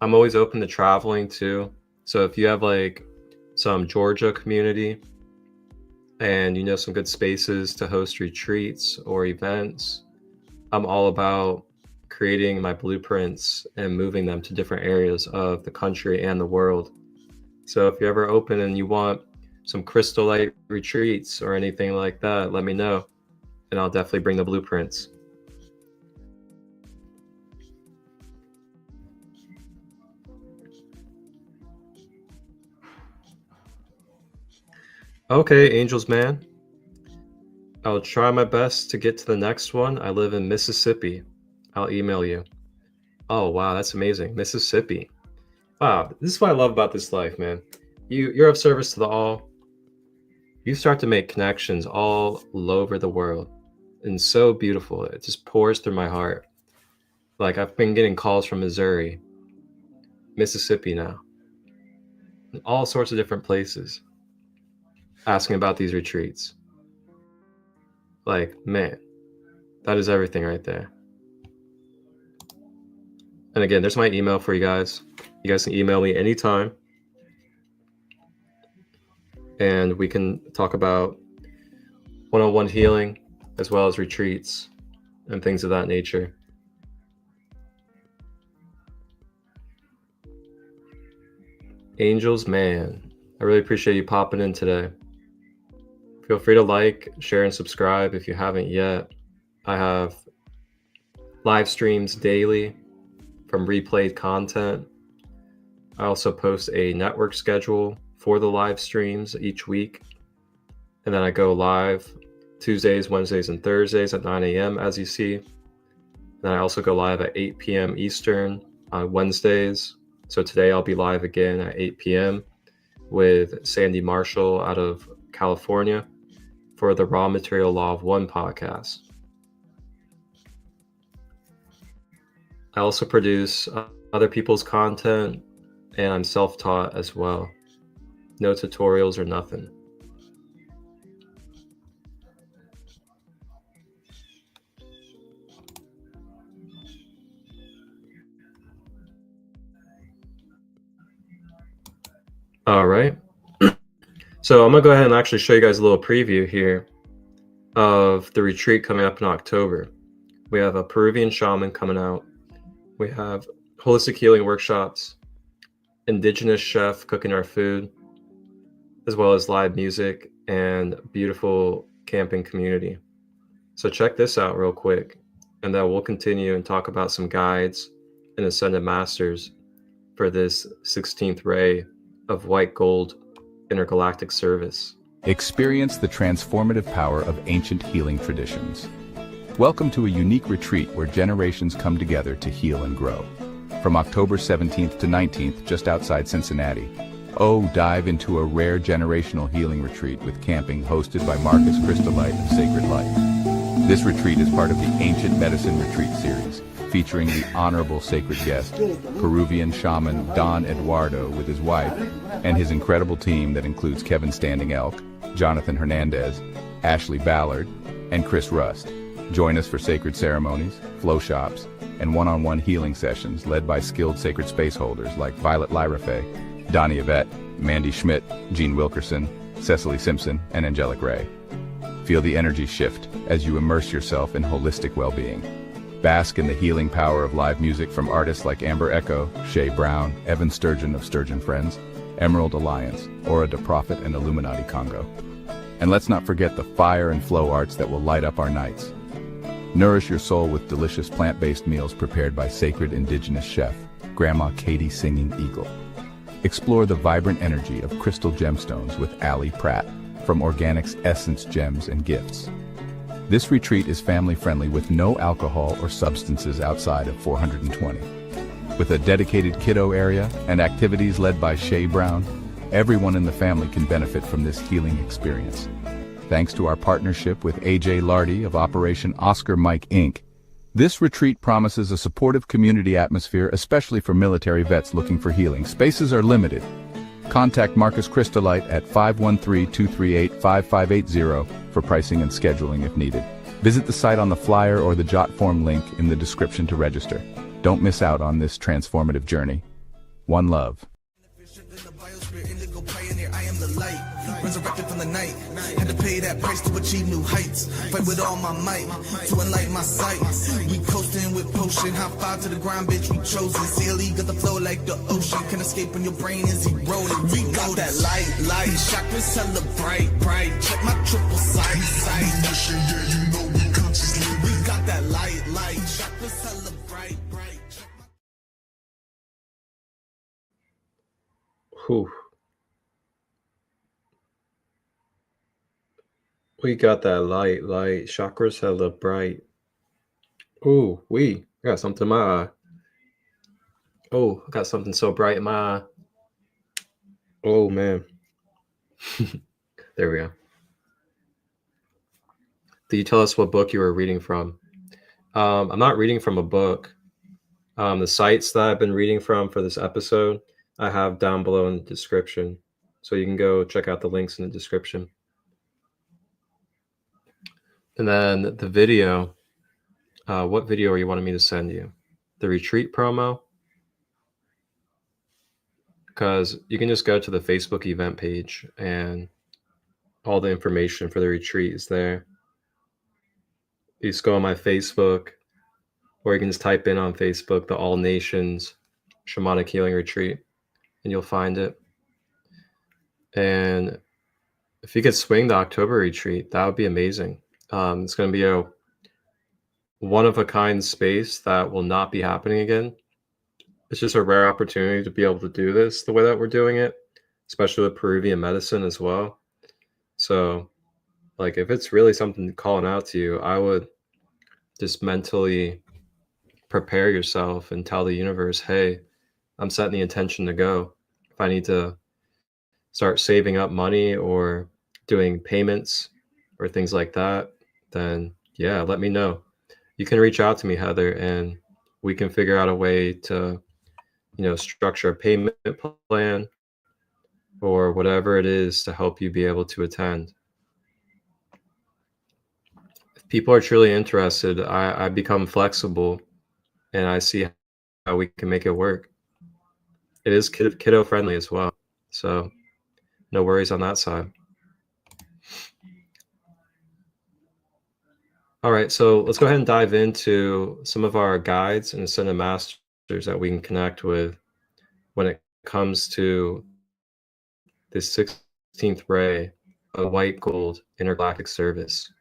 I'm always open to traveling too. So if you have like some Georgia community and you know some good spaces to host retreats or events, I'm all about creating my blueprints and moving them to different areas of the country and the world. So if you're ever open and you want some ChristoLight retreats or anything like that, let me know and I'll definitely bring the blueprints. Okay, Angels Man. I'll try my best to get to the next one. I live in Mississippi. I'll email you. Oh, wow, that's amazing. Mississippi. Wow, this is what I love about this life, man. You're of service to the all. You start to make connections all over the world. And so beautiful. It just pours through my heart. Like I've been getting calls from Missouri, Mississippi now, and all sorts of different places asking about these retreats. Like, man, that is everything right there. And again, there's my email for you guys. You guys can email me anytime. And we can talk about one-on-one healing as well as retreats and things of that nature. Angels Man, I really appreciate you popping in today. Feel free to like, share, and subscribe if you haven't yet. I have live streams daily from replayed content. I also post a network schedule for the live streams each week. And then I go live Tuesdays, Wednesdays, and Thursdays at 9 a.m. as you see. Then I also go live at 8 p.m. Eastern on Wednesdays. So today I'll be live again at 8 p.m. with Sandy Marshall out of California for the Raw Material Law of One podcast. I also produce other people's content, and I'm self-taught as well. No tutorials or nothing. All right. So I'm going to go ahead and actually show you guys a little preview here of the retreat coming up in October. We have a Peruvian shaman coming out. We have holistic healing workshops, indigenous chef cooking our food, as well as live music and beautiful camping community. So check this out real quick, and then we'll continue and talk about some guides and ascended masters for this 16th ray of white gold intergalactic service. Experience the transformative power of ancient healing traditions. Welcome to a unique retreat where generations come together to heal and grow. From October 17th to 19th, just outside Cincinnati, dive into a rare generational healing retreat with camping hosted by ChristoLight of Sacred Light. This retreat is part of the Ancient Medicine Retreat series, featuring the honorable sacred guest, Peruvian shaman Don Eduardo with his wife, and his incredible team that includes Kevin Standing Elk, Jonathan Hernandez, Ashley Ballard, and Chris Rust. Join us for sacred ceremonies, flow shops, and one-on-one healing sessions led by skilled sacred space holders like Violet Lyrafe, Donnie Yvette, Mandy Schmidt, Jean Wilkerson, Cecily Simpson, and Angelic Ray. Feel the energy shift as you immerse yourself in holistic well-being. Bask in the healing power of live music from artists like Amber Echo, Shay Brown, Evan Sturgeon of Sturgeon Friends, Emerald Alliance, Aura de Prophet, and Illuminati Congo. And let's not forget the fire and flow arts that will light up our nights. Nourish your soul with delicious plant-based meals prepared by sacred indigenous chef, Grandma Katie Singing Eagle. Explore the vibrant energy of crystal gemstones with Allie Pratt from Organics Essence Gems and Gifts. This retreat is family-friendly with no alcohol or substances outside of 420. With a dedicated kiddo area and activities led by Shay Brown, everyone in the family can benefit from this healing experience. Thanks to our partnership with AJ Lardy of Operation Oscar Mike Inc., this retreat promises a supportive community atmosphere, especially for military vets looking for healing. Spaces are limited. Contact ChristoLight at 513-238-5580 for pricing and scheduling if needed. Visit the site on the flyer or the Jotform link in the description to register. Don't miss out on this transformative journey. One love. I am the light, resurrected from the night. Had to pay that price to achieve new heights. Fight with all my might to enlighten my sight. We coasting with potion, high five to the ground, bitch. We chosen. CLE got the flow like the ocean. Can escape when your brain is eroding. We got that light. Chakras hella bright. Check my triple sight. Yeah, you know we consciously. We got that light. Chakras hella bright. Whew. We got that light. Chakras hella bright. Ooh, we got something in my eye. Oh, I got something so bright in my eye. Oh, man. There we go. Did you tell us what book you were reading from? I'm not reading from a book. The sites that I've been reading from for this episode, I have down below in the description. So you can go check out the links in the description. And then the video, what video are you wanting me to send you? The retreat promo? Because you can just go to the Facebook event page and all the information for the retreat is there. You just go on my Facebook, or you can just type in on Facebook the All Nations Shamanic Healing Retreat, and you'll find it. And if you could swing the October retreat, that would be amazing. It's going to be a one-of-a-kind space that will not be happening again. It's just a rare opportunity to be able to do this the way that we're doing it, especially with Peruvian medicine as well. So Like if it's really something calling out to you, I would just mentally prepare yourself and tell the universe, hey, I'm setting the intention to go. If I need to start saving up money or doing payments or things like that, then yeah, let me know. You can reach out to me, Heather, and we can figure out a way to, structure a payment plan or whatever it is to help you be able to attend. If people are truly interested, I become flexible and I see how we can make it work. It is kiddo friendly as well. So no worries on that side. All right, so let's go ahead and dive into some of our guides and ascended masters that we can connect with when it comes to this 16th ray of white gold intergalactic service.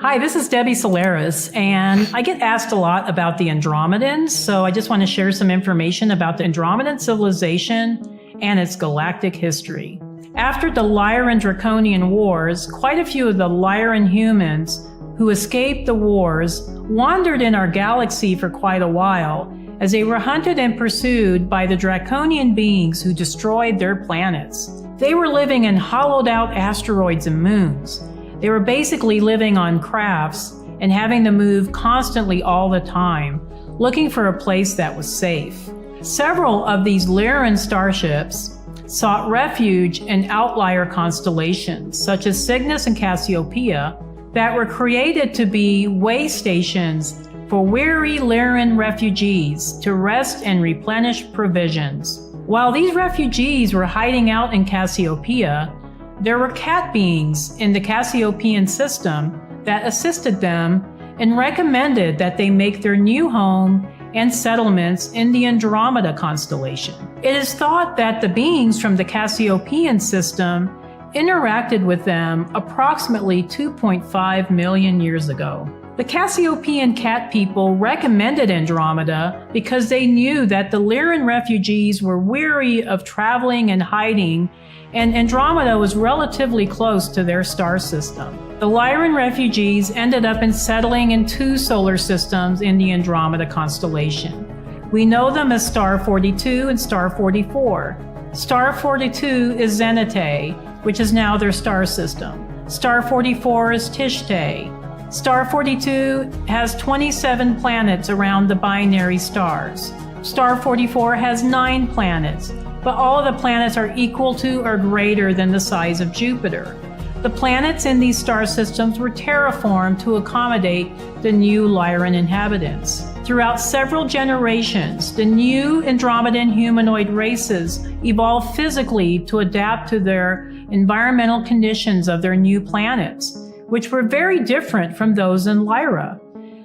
Hi, this is Debbie Solaris, and I get asked a lot about the Andromedans, so I just want to share some information about the Andromedan civilization and its galactic history. After the Lyran Draconian Wars, quite a few of the Lyran humans who escaped the wars wandered in our galaxy for quite a while as they were hunted and pursued by the Draconian beings who destroyed their planets. They were living in hollowed-out asteroids and moons. They were basically living on crafts and having to move constantly all the time, looking for a place that was safe. Several of these Lyran starships sought refuge in outlier constellations, such as Cygnus and Cassiopeia, that were created to be way stations for weary Lyran refugees to rest and replenish provisions. While these refugees were hiding out in Cassiopeia, there were cat beings in the Cassiopeian system that assisted them and recommended that they make their new home and settlements in the Andromeda constellation. It is thought that the beings from the Cassiopeian system interacted with them approximately 2.5 million years ago. The Cassiopeian cat people recommended Andromeda because they knew that the Lyran refugees were weary of traveling and hiding, and Andromeda was relatively close to their star system. The Lyran refugees ended up settling in 2 solar systems in the Andromeda constellation. We know them as Star 42 and Star 44. Star 42 is Zenithé, which is now their star system. Star 44 is Tishtay. Star 42 has 27 planets around the binary stars. Star 44 has 9 planets, but all of the planets are equal to or greater than the size of Jupiter. The planets in these star systems were terraformed to accommodate the new Lyran inhabitants. Throughout several generations, the new Andromedan humanoid races evolved physically to adapt to their environmental conditions of their new planets, which were very different from those in Lyra.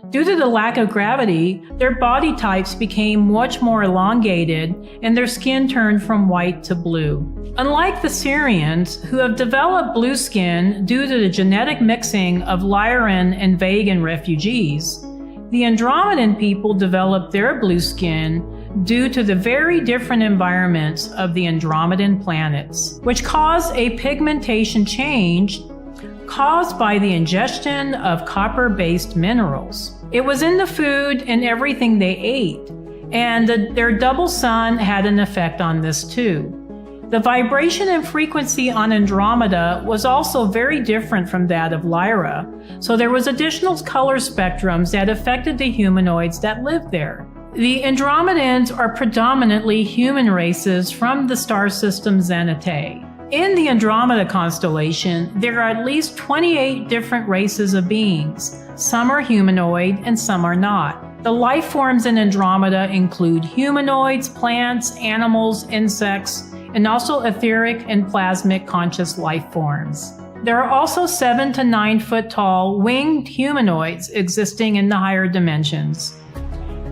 Due to the lack of gravity, their body types became much more elongated and their skin turned from white to blue. Unlike the Syrians, who have developed blue skin due to the genetic mixing of Lyran and Vegan refugees, the Andromedan people developed their blue skin due to the very different environments of the Andromedan planets, which caused a pigmentation change caused by the ingestion of copper-based minerals. It was in the food and everything they ate, and their double sun had an effect on this too. The vibration and frequency on Andromeda was also very different from that of Lyra, so there was additional color spectrums that affected the humanoids that lived there. The Andromedans are predominantly human races from the star system Zenithé. In the Andromeda constellation, there are at least 28 different races of beings. Some are humanoid and some are not. The life forms in Andromeda include humanoids, plants, animals, insects, and also etheric and plasmic conscious life forms. There are also 7 to 9 foot tall winged humanoids existing in the higher dimensions.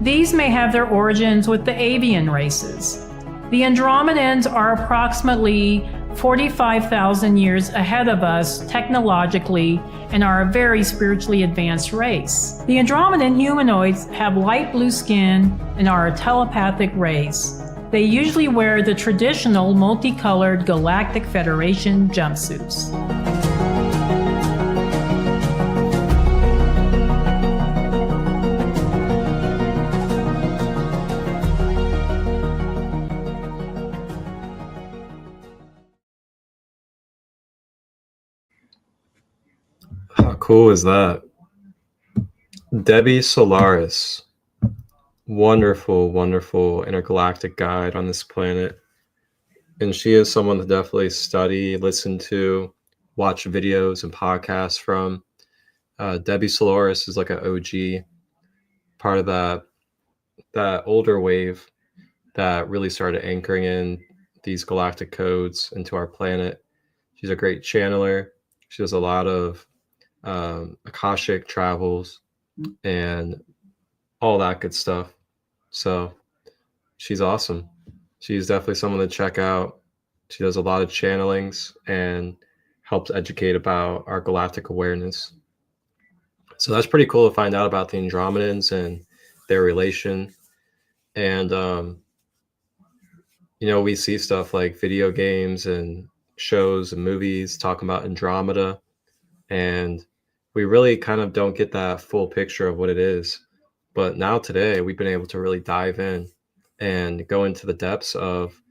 These may have their origins with the avian races. The Andromedans are approximately 45,000 years ahead of us technologically and are a very spiritually advanced race. The Andromedan humanoids have light blue skin and are a telepathic race. They usually wear the traditional multicolored Galactic Federation jumpsuits. How cool is that? Debbie Solaris. Wonderful, wonderful intergalactic guide on this planet. And she is someone to definitely study, listen to, watch videos and podcasts from. Debbie Solaris is like an OG, part of that older wave that really started anchoring in these galactic codes into our planet. She's a great channeler. She does a lot of Akashic travels and all that good stuff. So she's awesome. She's definitely someone to check out. She does a lot of channelings and helps educate about our galactic awareness. So that's pretty cool to find out about the Andromedans and their relation. And, we see stuff like video games and shows and movies talking about Andromeda. And we really kind of don't get that full picture of what it is. But now today, we've been able to really dive in and go into the depths of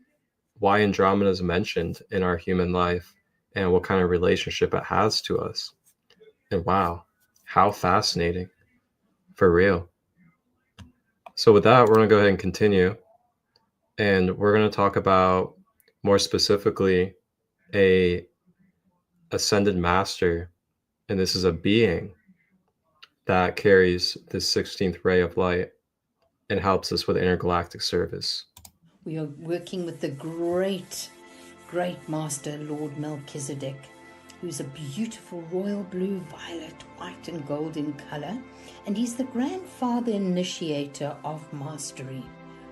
why Andromeda is mentioned in our human life and what kind of relationship it has to us. And wow, how fascinating, for real. So with that, we're going to go ahead and continue. And we're going to talk about more specifically a ascended master. And this is a being that carries this 16th ray of light and helps us with intergalactic service. We are working with the great master, Lord Melchizedek, who's a beautiful royal blue, violet, white and gold in color, and he's the grandfather initiator of mastery.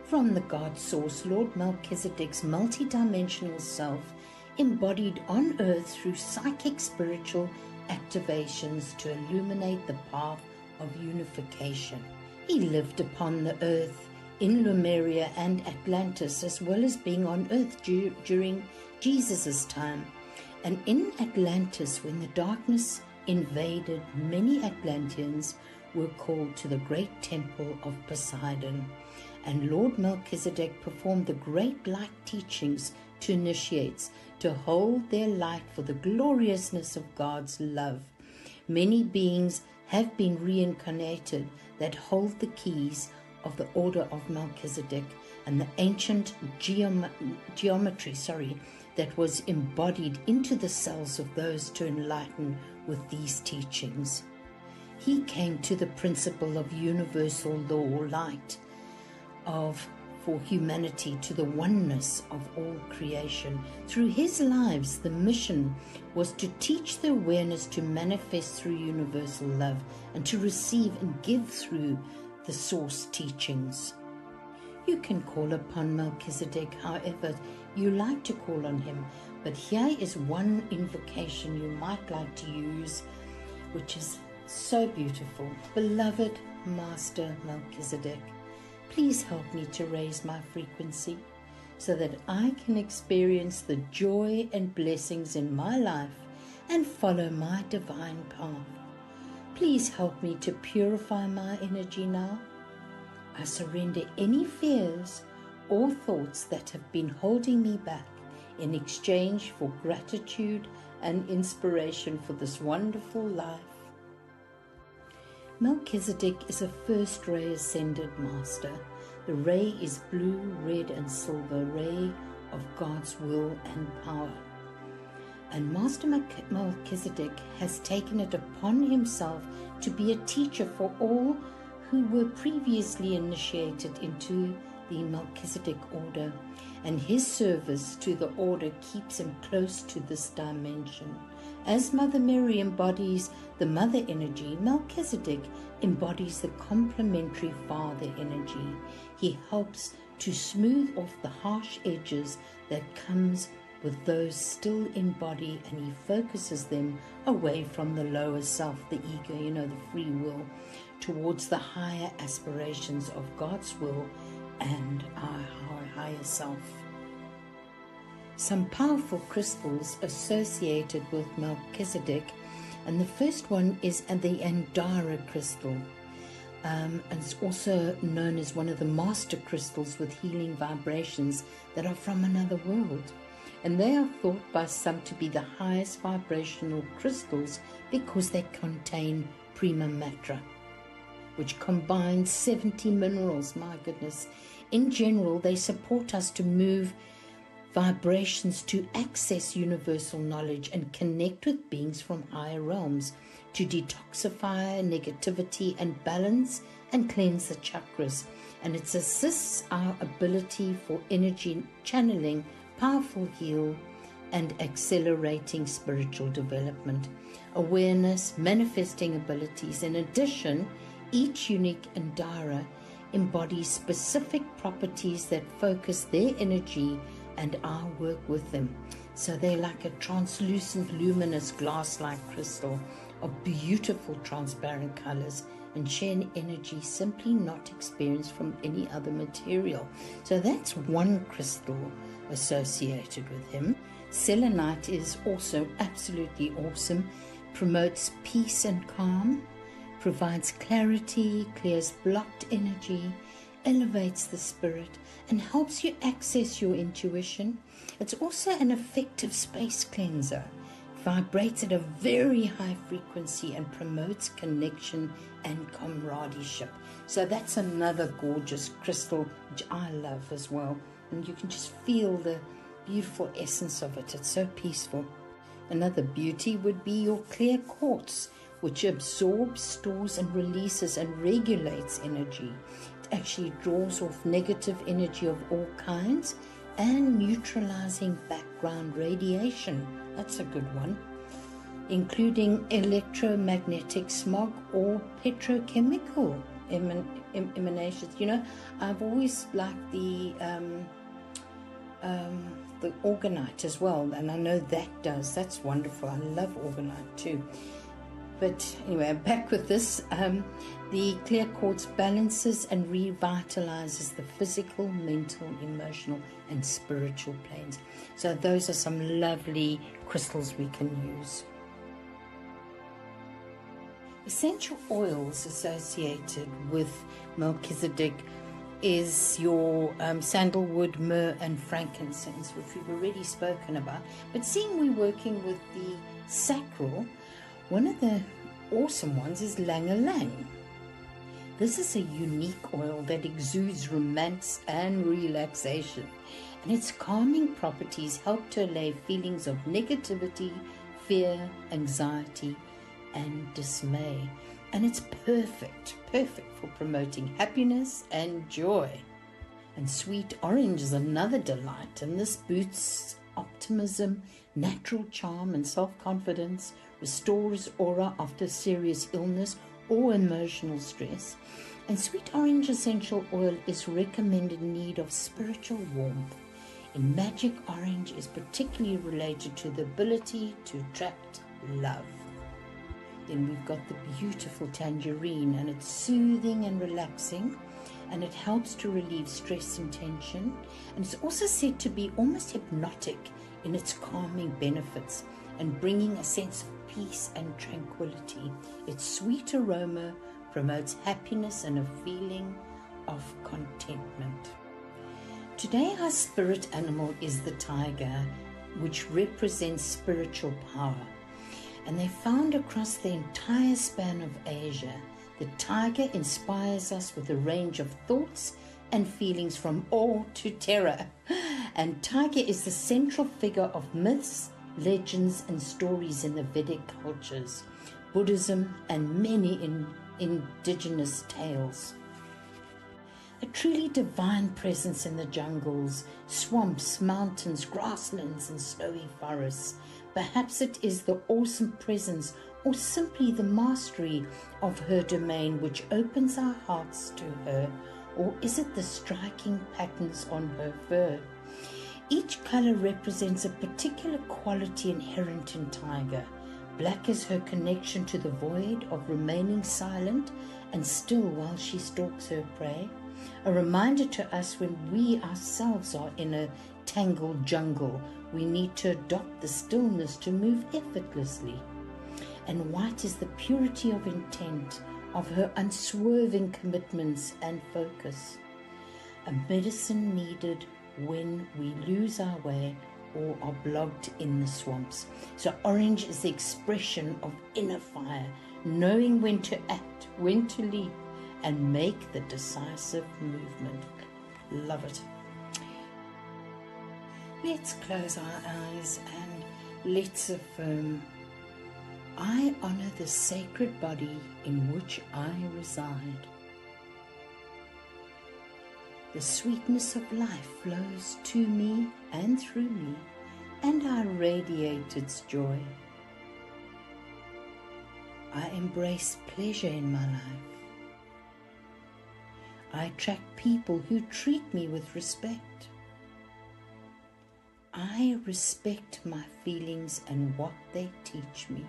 From the God source, Lord Melchizedek's multidimensional self, embodied on earth through psychic spiritual activations to illuminate the path of unification. He lived upon the earth in Lemuria and Atlantis, as well as being on earth during Jesus' time. And in Atlantis, when the darkness invaded, many Atlanteans were called to the great temple of Poseidon. And Lord Melchizedek performed the great light teachings to initiates to hold their light for the gloriousness of God's love. Many beings have been reincarnated that hold the keys of the order of Melchizedek and the ancient geometry that was embodied into the cells of those to enlighten with these teachings. He came to the principle of universal law, light, for humanity, to the oneness of all creation. Through his lives, the mission was to teach the awareness to manifest through universal love and to receive and give through the source teachings. You can call upon Melchizedek however you like to call on him, but here is one invocation you might like to use, which is so beautiful. Beloved Master Melchizedek, please help me to raise my frequency so that I can experience the joy and blessings in my life and follow my divine path. Please help me to purify my energy now. I surrender any fears or thoughts that have been holding me back in exchange for gratitude and inspiration for this wonderful life. Melchizedek is a first ray ascended master. The ray is blue, red and silver, ray of God's will and power. And Master Melchizedek has taken it upon himself to be a teacher for all who were previously initiated into the Melchizedek order, and his service to the order keeps him close to this dimension. As Mother Mary embodies the mother energy, Melchizedek embodies the complementary father energy. He helps to smooth off the harsh edges that comes with those still in body, and he focuses them away from the lower self, the ego, the free will, towards the higher aspirations of God's will and our higher self. Some powerful crystals associated with Melchizedek, and the first one is the Andara crystal. And it's also known as one of the master crystals with healing vibrations that are from another world. And they are thought by some to be the highest vibrational crystals because they contain prima mater, which combines 70 minerals. My goodness. In general, they support us to move vibrations to access universal knowledge and connect with beings from higher realms, to detoxify negativity and balance and cleanse the chakras. And it assists our ability for energy channeling, powerful heal, and accelerating spiritual development, awareness, manifesting abilities. In addition, each unique Andara embodies specific properties that focus their energy and our work with them. So they're like a translucent, luminous, glass-like crystal of beautiful transparent colors and share an energy simply not experienced from any other material. So that's one crystal associated with him. Selenite is also absolutely awesome, promotes peace and calm, provides clarity, clears blocked energy, elevates the spirit, and helps you access your intuition. It's also an effective space cleanser, vibrates at a very high frequency, and promotes connection and comradeship. So that's another gorgeous crystal which I love as well. And you can just feel the beautiful essence of it. It's so peaceful. Another beauty would be your clear quartz, which absorbs, stores, and releases and regulates energy. It actually draws off negative energy of all kinds and neutralizing background radiation. That's a good one. Including electromagnetic smog or petrochemical emanations. You know, I've always liked the orgonite as well, and I know that's wonderful. I love orgonite too. But anyway, back with this. The clear quartz balances and revitalizes the physical, mental, emotional, and spiritual planes. So those are some lovely crystals we can use. Essential oils associated with Melchizedek is your sandalwood, myrrh, and frankincense, which we've already spoken about. But seeing we're working with the sacral, one of the awesome ones is lang-a-lang. This is a unique oil that exudes romance and relaxation, and its calming properties help to allay feelings of negativity, fear, anxiety, and dismay. And it's perfect for promoting happiness and joy. And sweet orange is another delight, and this boosts optimism, natural charm, and self-confidence, restores aura after serious illness or emotional stress. And sweet orange essential oil is recommended in need of spiritual warmth. And magic orange is particularly related to the ability to attract love. Then we've got the beautiful tangerine, and it's soothing and relaxing, and it helps to relieve stress and tension. And it's also said to be almost hypnotic in its calming benefits and bringing a sense of peace and tranquility. Its sweet aroma promotes happiness and a feeling of contentment. Today our spirit animal is the tiger, which represents spiritual power. And they're found across the entire span of Asia. The tiger inspires us with a range of thoughts and feelings from awe to terror. And tiger is the central figure of myths, legends, and stories in the Vedic cultures, Buddhism, and many indigenous tales. A truly divine presence in the jungles, swamps, mountains, grasslands, and snowy forests. Perhaps it is the awesome presence or simply the mastery of her domain which opens our hearts to her, or is it the striking patterns on her fur? Each color represents a particular quality inherent in tiger. Black is her connection to the void of remaining silent and still while she stalks her prey. A reminder to us when we ourselves are in a tangled jungle, we need to adopt the stillness to move effortlessly. And white is the purity of intent, of her unswerving commitments and focus. A medicine needed when we lose our way or are blocked in the swamps. So orange is the expression of inner fire, knowing when to act, when to leap, and make the decisive movement. Love it. Let's close our eyes and let's affirm, I honor the sacred body in which I reside. The sweetness of life flows to me and through me, and I radiate its joy. I embrace pleasure in my life. I attract people who treat me with respect. I respect my feelings and what they teach me.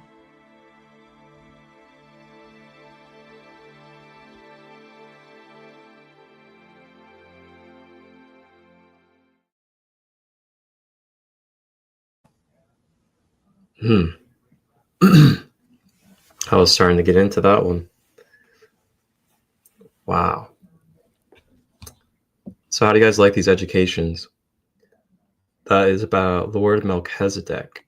I was starting to get into that one. Wow. So how do you guys like these educations? That is about Lord Melchizedek.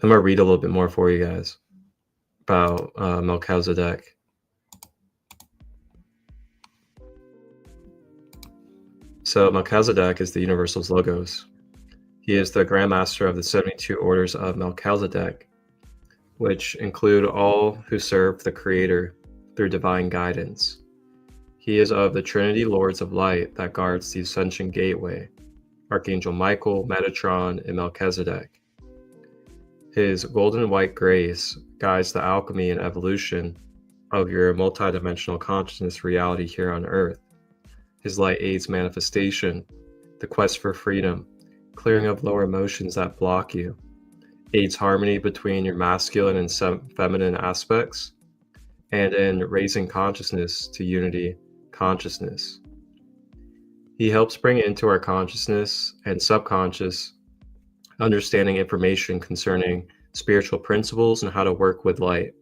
I'm going to read a little bit more for you guys about Melchizedek. So Melchizedek is the Universal's Logos. He is the Grand Master of the 72 Orders of Melchizedek, which include all who serve the Creator through divine guidance. He is of the Trinity Lords of Light that guards the Ascension Gateway, Archangel Michael, Metatron, and Melchizedek. His golden white grace guides the alchemy and evolution of your multidimensional consciousness reality here on Earth. His light aids manifestation, the quest for freedom, clearing of lower emotions that block you, aids harmony between your masculine and feminine aspects, and in raising consciousness to unity consciousness. He helps bring into our consciousness and subconscious understanding information concerning spiritual principles and how to work with light,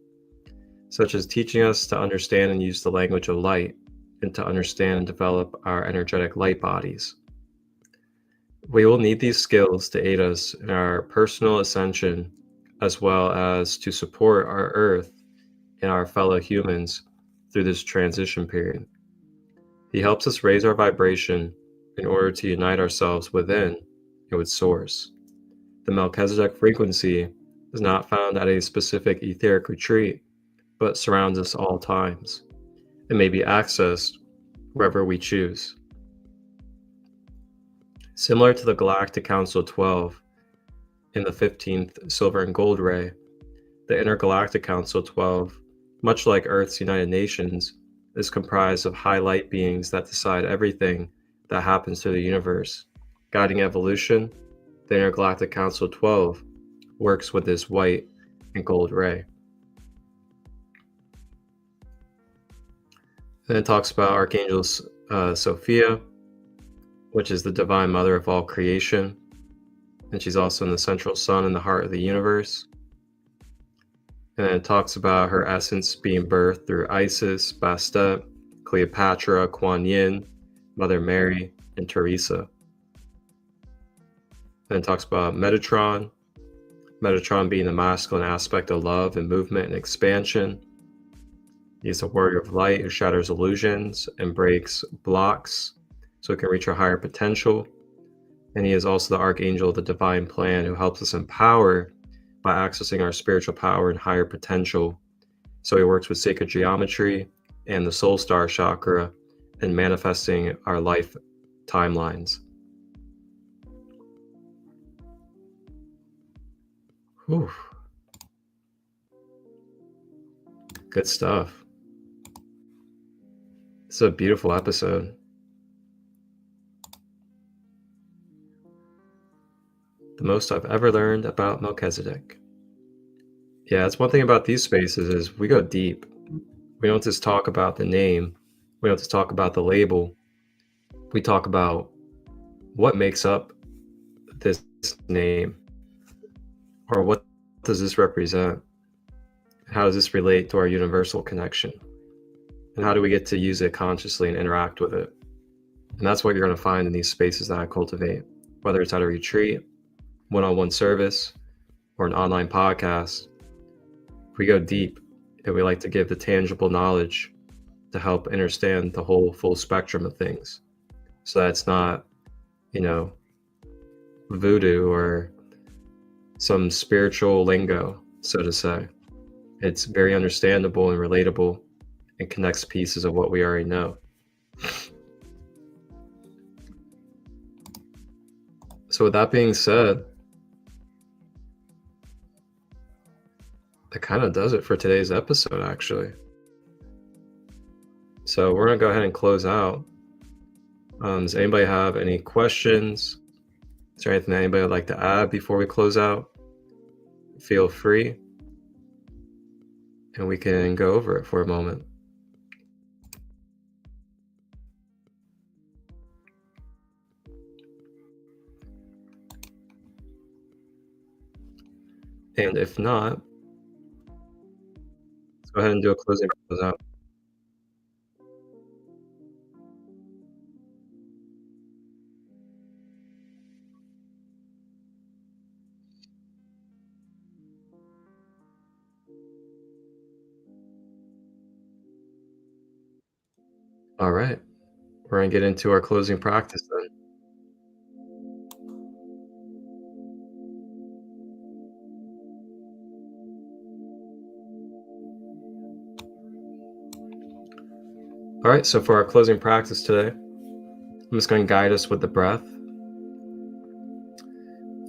such as teaching us to understand and use the language of light and to understand and develop our energetic light bodies. We will need these skills to aid us in our personal ascension, as well as to support our Earth and our fellow humans through this transition period. He helps us raise our vibration in order to unite ourselves within and with Source. The Melchizedek frequency is not found at a specific etheric retreat, but surrounds us all times. It may be accessed wherever we choose. Similar to the Galactic Council 12 in the 15th Silver and Gold Ray, the Intergalactic Council 12, much like Earth's United Nations, is comprised of high light beings that decide everything that happens to the universe. Guiding evolution, the Intergalactic Council 12 works with this white and gold ray. Then it talks about Archangel Sophia, which is the Divine Mother of all creation, and she's also in the central sun in the heart of the universe. And then it talks about her essence being birthed through Isis, Bastet, Cleopatra, Kuan Yin, Mother Mary, and Teresa. Then it talks about Metatron, Metatron being the masculine aspect of love and movement and expansion. He's a warrior of light who shatters illusions and breaks blocks so it can reach our higher potential. And he is also the archangel of the divine plan who helps us empower by accessing our spiritual power and higher potential. So he works with sacred geometry and the soul star chakra and manifesting our life timelines. Whew. Good stuff. It's a beautiful episode. The most I've ever learned about Melchizedek. Yeah, that's one thing about these spaces is we go deep. We don't just talk about the name. We don't just talk about the label. we talk about what makes up this name, or what does this represent? How does this relate to our universal connection? And how do we get to use it consciously and interact with it? And that's what you're going to find in these spaces that I cultivate, whether it's at a retreat, one-on-one service, or an online podcast. We go deep, and we like to give the tangible knowledge to help understand the whole full spectrum of things. So that's not, voodoo or some spiritual lingo, so to say. It's very understandable and relatable and connects pieces of what we already know. So with that being said, that kind of does it for today's episode, actually. So we're going to go ahead and close out. Does anybody have any questions? Is there anything that anybody would like to add before we close out? Feel free, and we can go over it for a moment. And if not, let's go ahead and do a close out. All right, we're going to get into our closing practice then. All right, so for our closing practice today, I'm just going to guide us with the breath.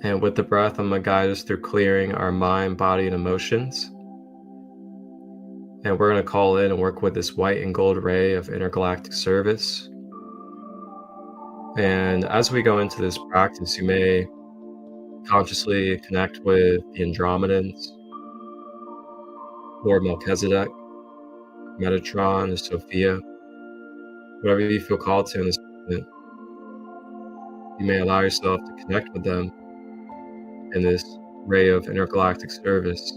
And with the breath, I'm going to guide us through clearing our mind, body, and emotions. And we're going to call in and work with this white and gold ray of intergalactic service. And as we go into this practice, you may consciously connect with the Andromedans, Lord Melchizedek, Metatron, or Sophia, whatever you feel called to in this moment. You may allow yourself to connect with them in this ray of intergalactic service.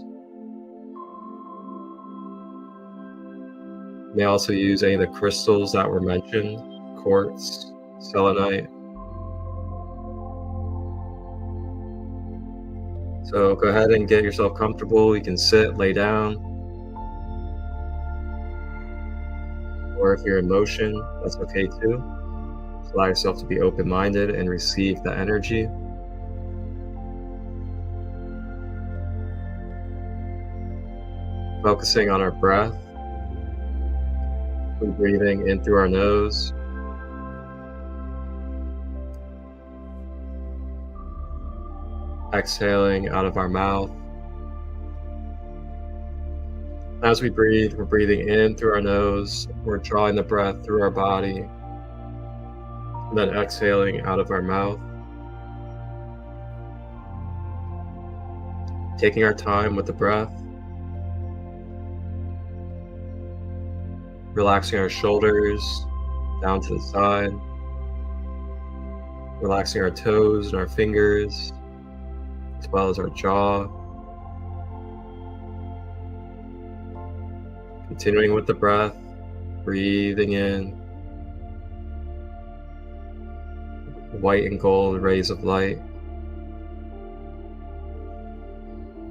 You may also use any of the crystals that were mentioned, quartz, selenite. So go ahead and get yourself comfortable. You can sit, lay down. Or if you're in motion, that's okay too. Just allow yourself to be open-minded and receive the energy. Focusing on our breath. We're breathing in through our nose. Exhaling out of our mouth. As we breathe, we're breathing in through our nose. We're drawing the breath through our body. And then exhaling out of our mouth. Taking our time with the breath. Relaxing our shoulders down to the side. Relaxing our toes and our fingers, as well as our jaw. Continuing with the breath, breathing in white and gold rays of light.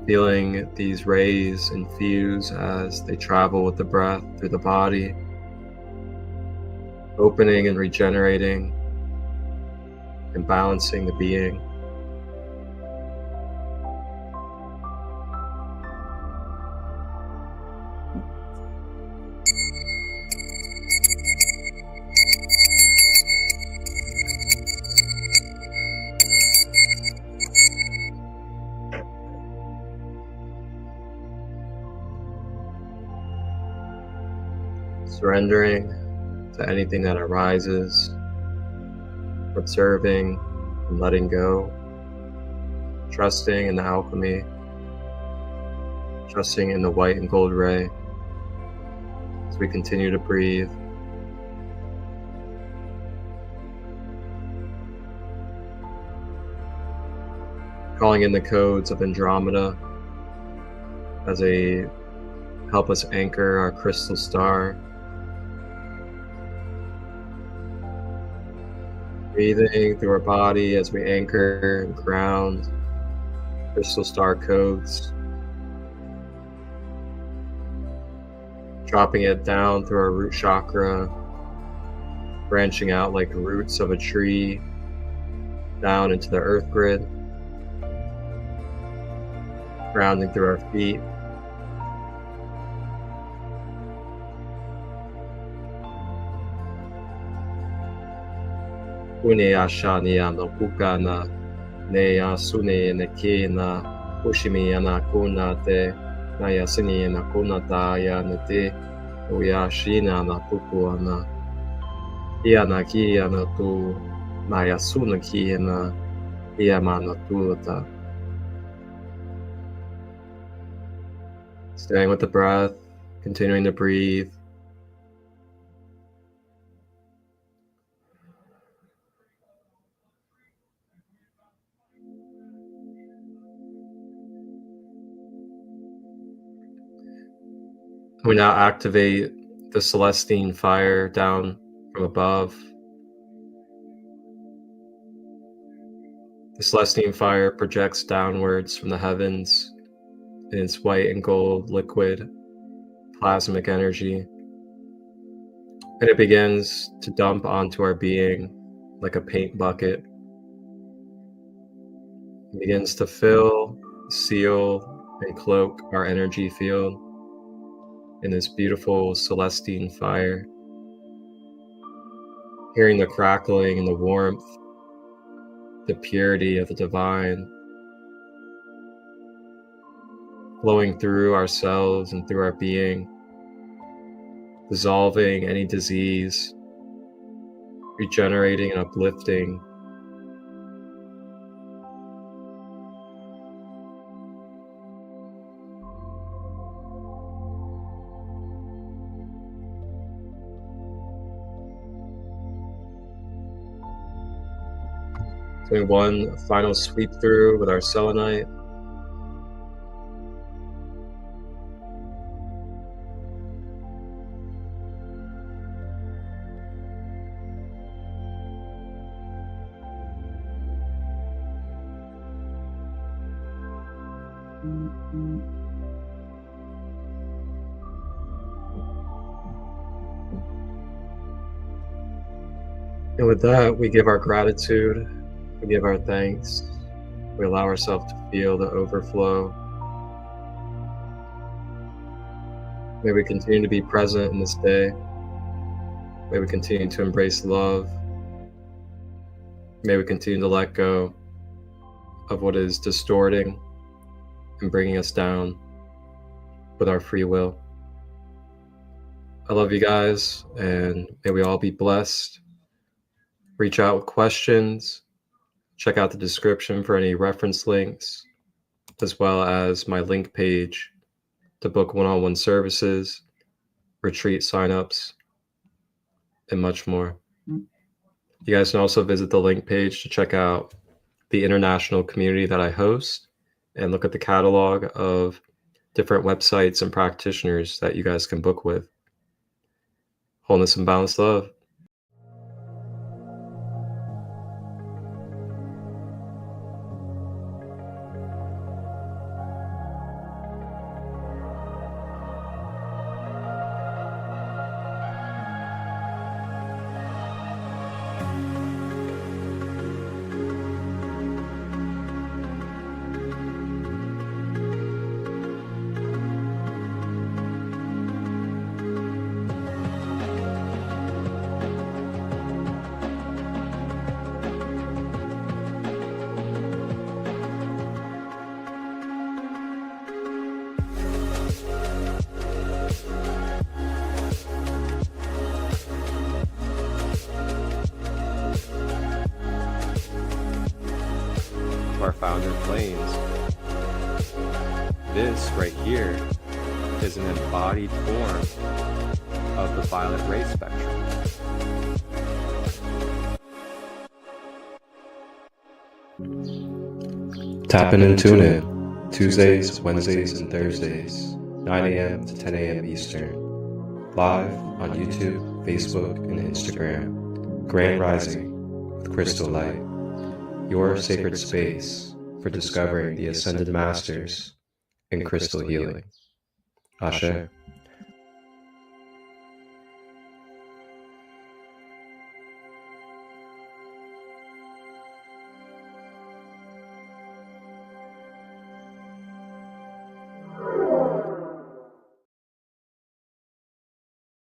Feeling these rays infuse as they travel with the breath through the body, opening and regenerating and balancing the being. Surrendering to anything that arises, observing and letting go, trusting in the alchemy, trusting in the white and gold ray as we continue to breathe. calling in the codes of Andromeda as they help us anchor our crystal star. Breathing through our body as we anchor and ground crystal star codes. Dropping it down through our root chakra, branching out like the roots of a tree down into the earth grid, grounding through our feet. Uneya shaniya no kukana, neya sune nekena, ushimiya kuna te, naya sini na kunata ya nete, uya shina na pukuana, iya na kiya na tu, naya suna kiya na, iya ma na tulata. Staying with the breath, continuing to breathe. We now activate the Celestine fire down from above. The Celestine fire projects downwards from the heavens in its white and gold liquid plasmic energy, and it begins to dump onto our being like a paint bucket. It begins to fill, seal, and cloak our energy field in this beautiful Celestine fire. Hearing the crackling and the warmth, the purity of the divine flowing through ourselves and through our being, dissolving any disease, regenerating and uplifting. Doing one final sweep through with our selenite. And with that, we give our gratitude, we give our thanks, we allow ourselves to feel the overflow. May we continue to be present in this day. May we continue to embrace love. May we continue to let go of what is distorting and bringing us down with our free will. I love you guys, and may we all be blessed. Reach out with questions. Check out the description for any reference links, as well as my link page to book one-on-one services, retreat signups, and much more. You guys can also visit the link page to check out the international community that I host and look at the catalog of different websites and practitioners that you guys can book with. Wholeness and balanced love. Our founder claims, this right here is an embodied form of the violet ray spectrum. Tap in and tune in. Tuesdays, Wednesdays, and Thursdays, 9 a.m. to 10 a.m. Eastern. Live on YouTube, Facebook, and Instagram. Grand Rising with ChristoLight. Your sacred space for discovering the Ascended Masters and crystal healing. Ashe.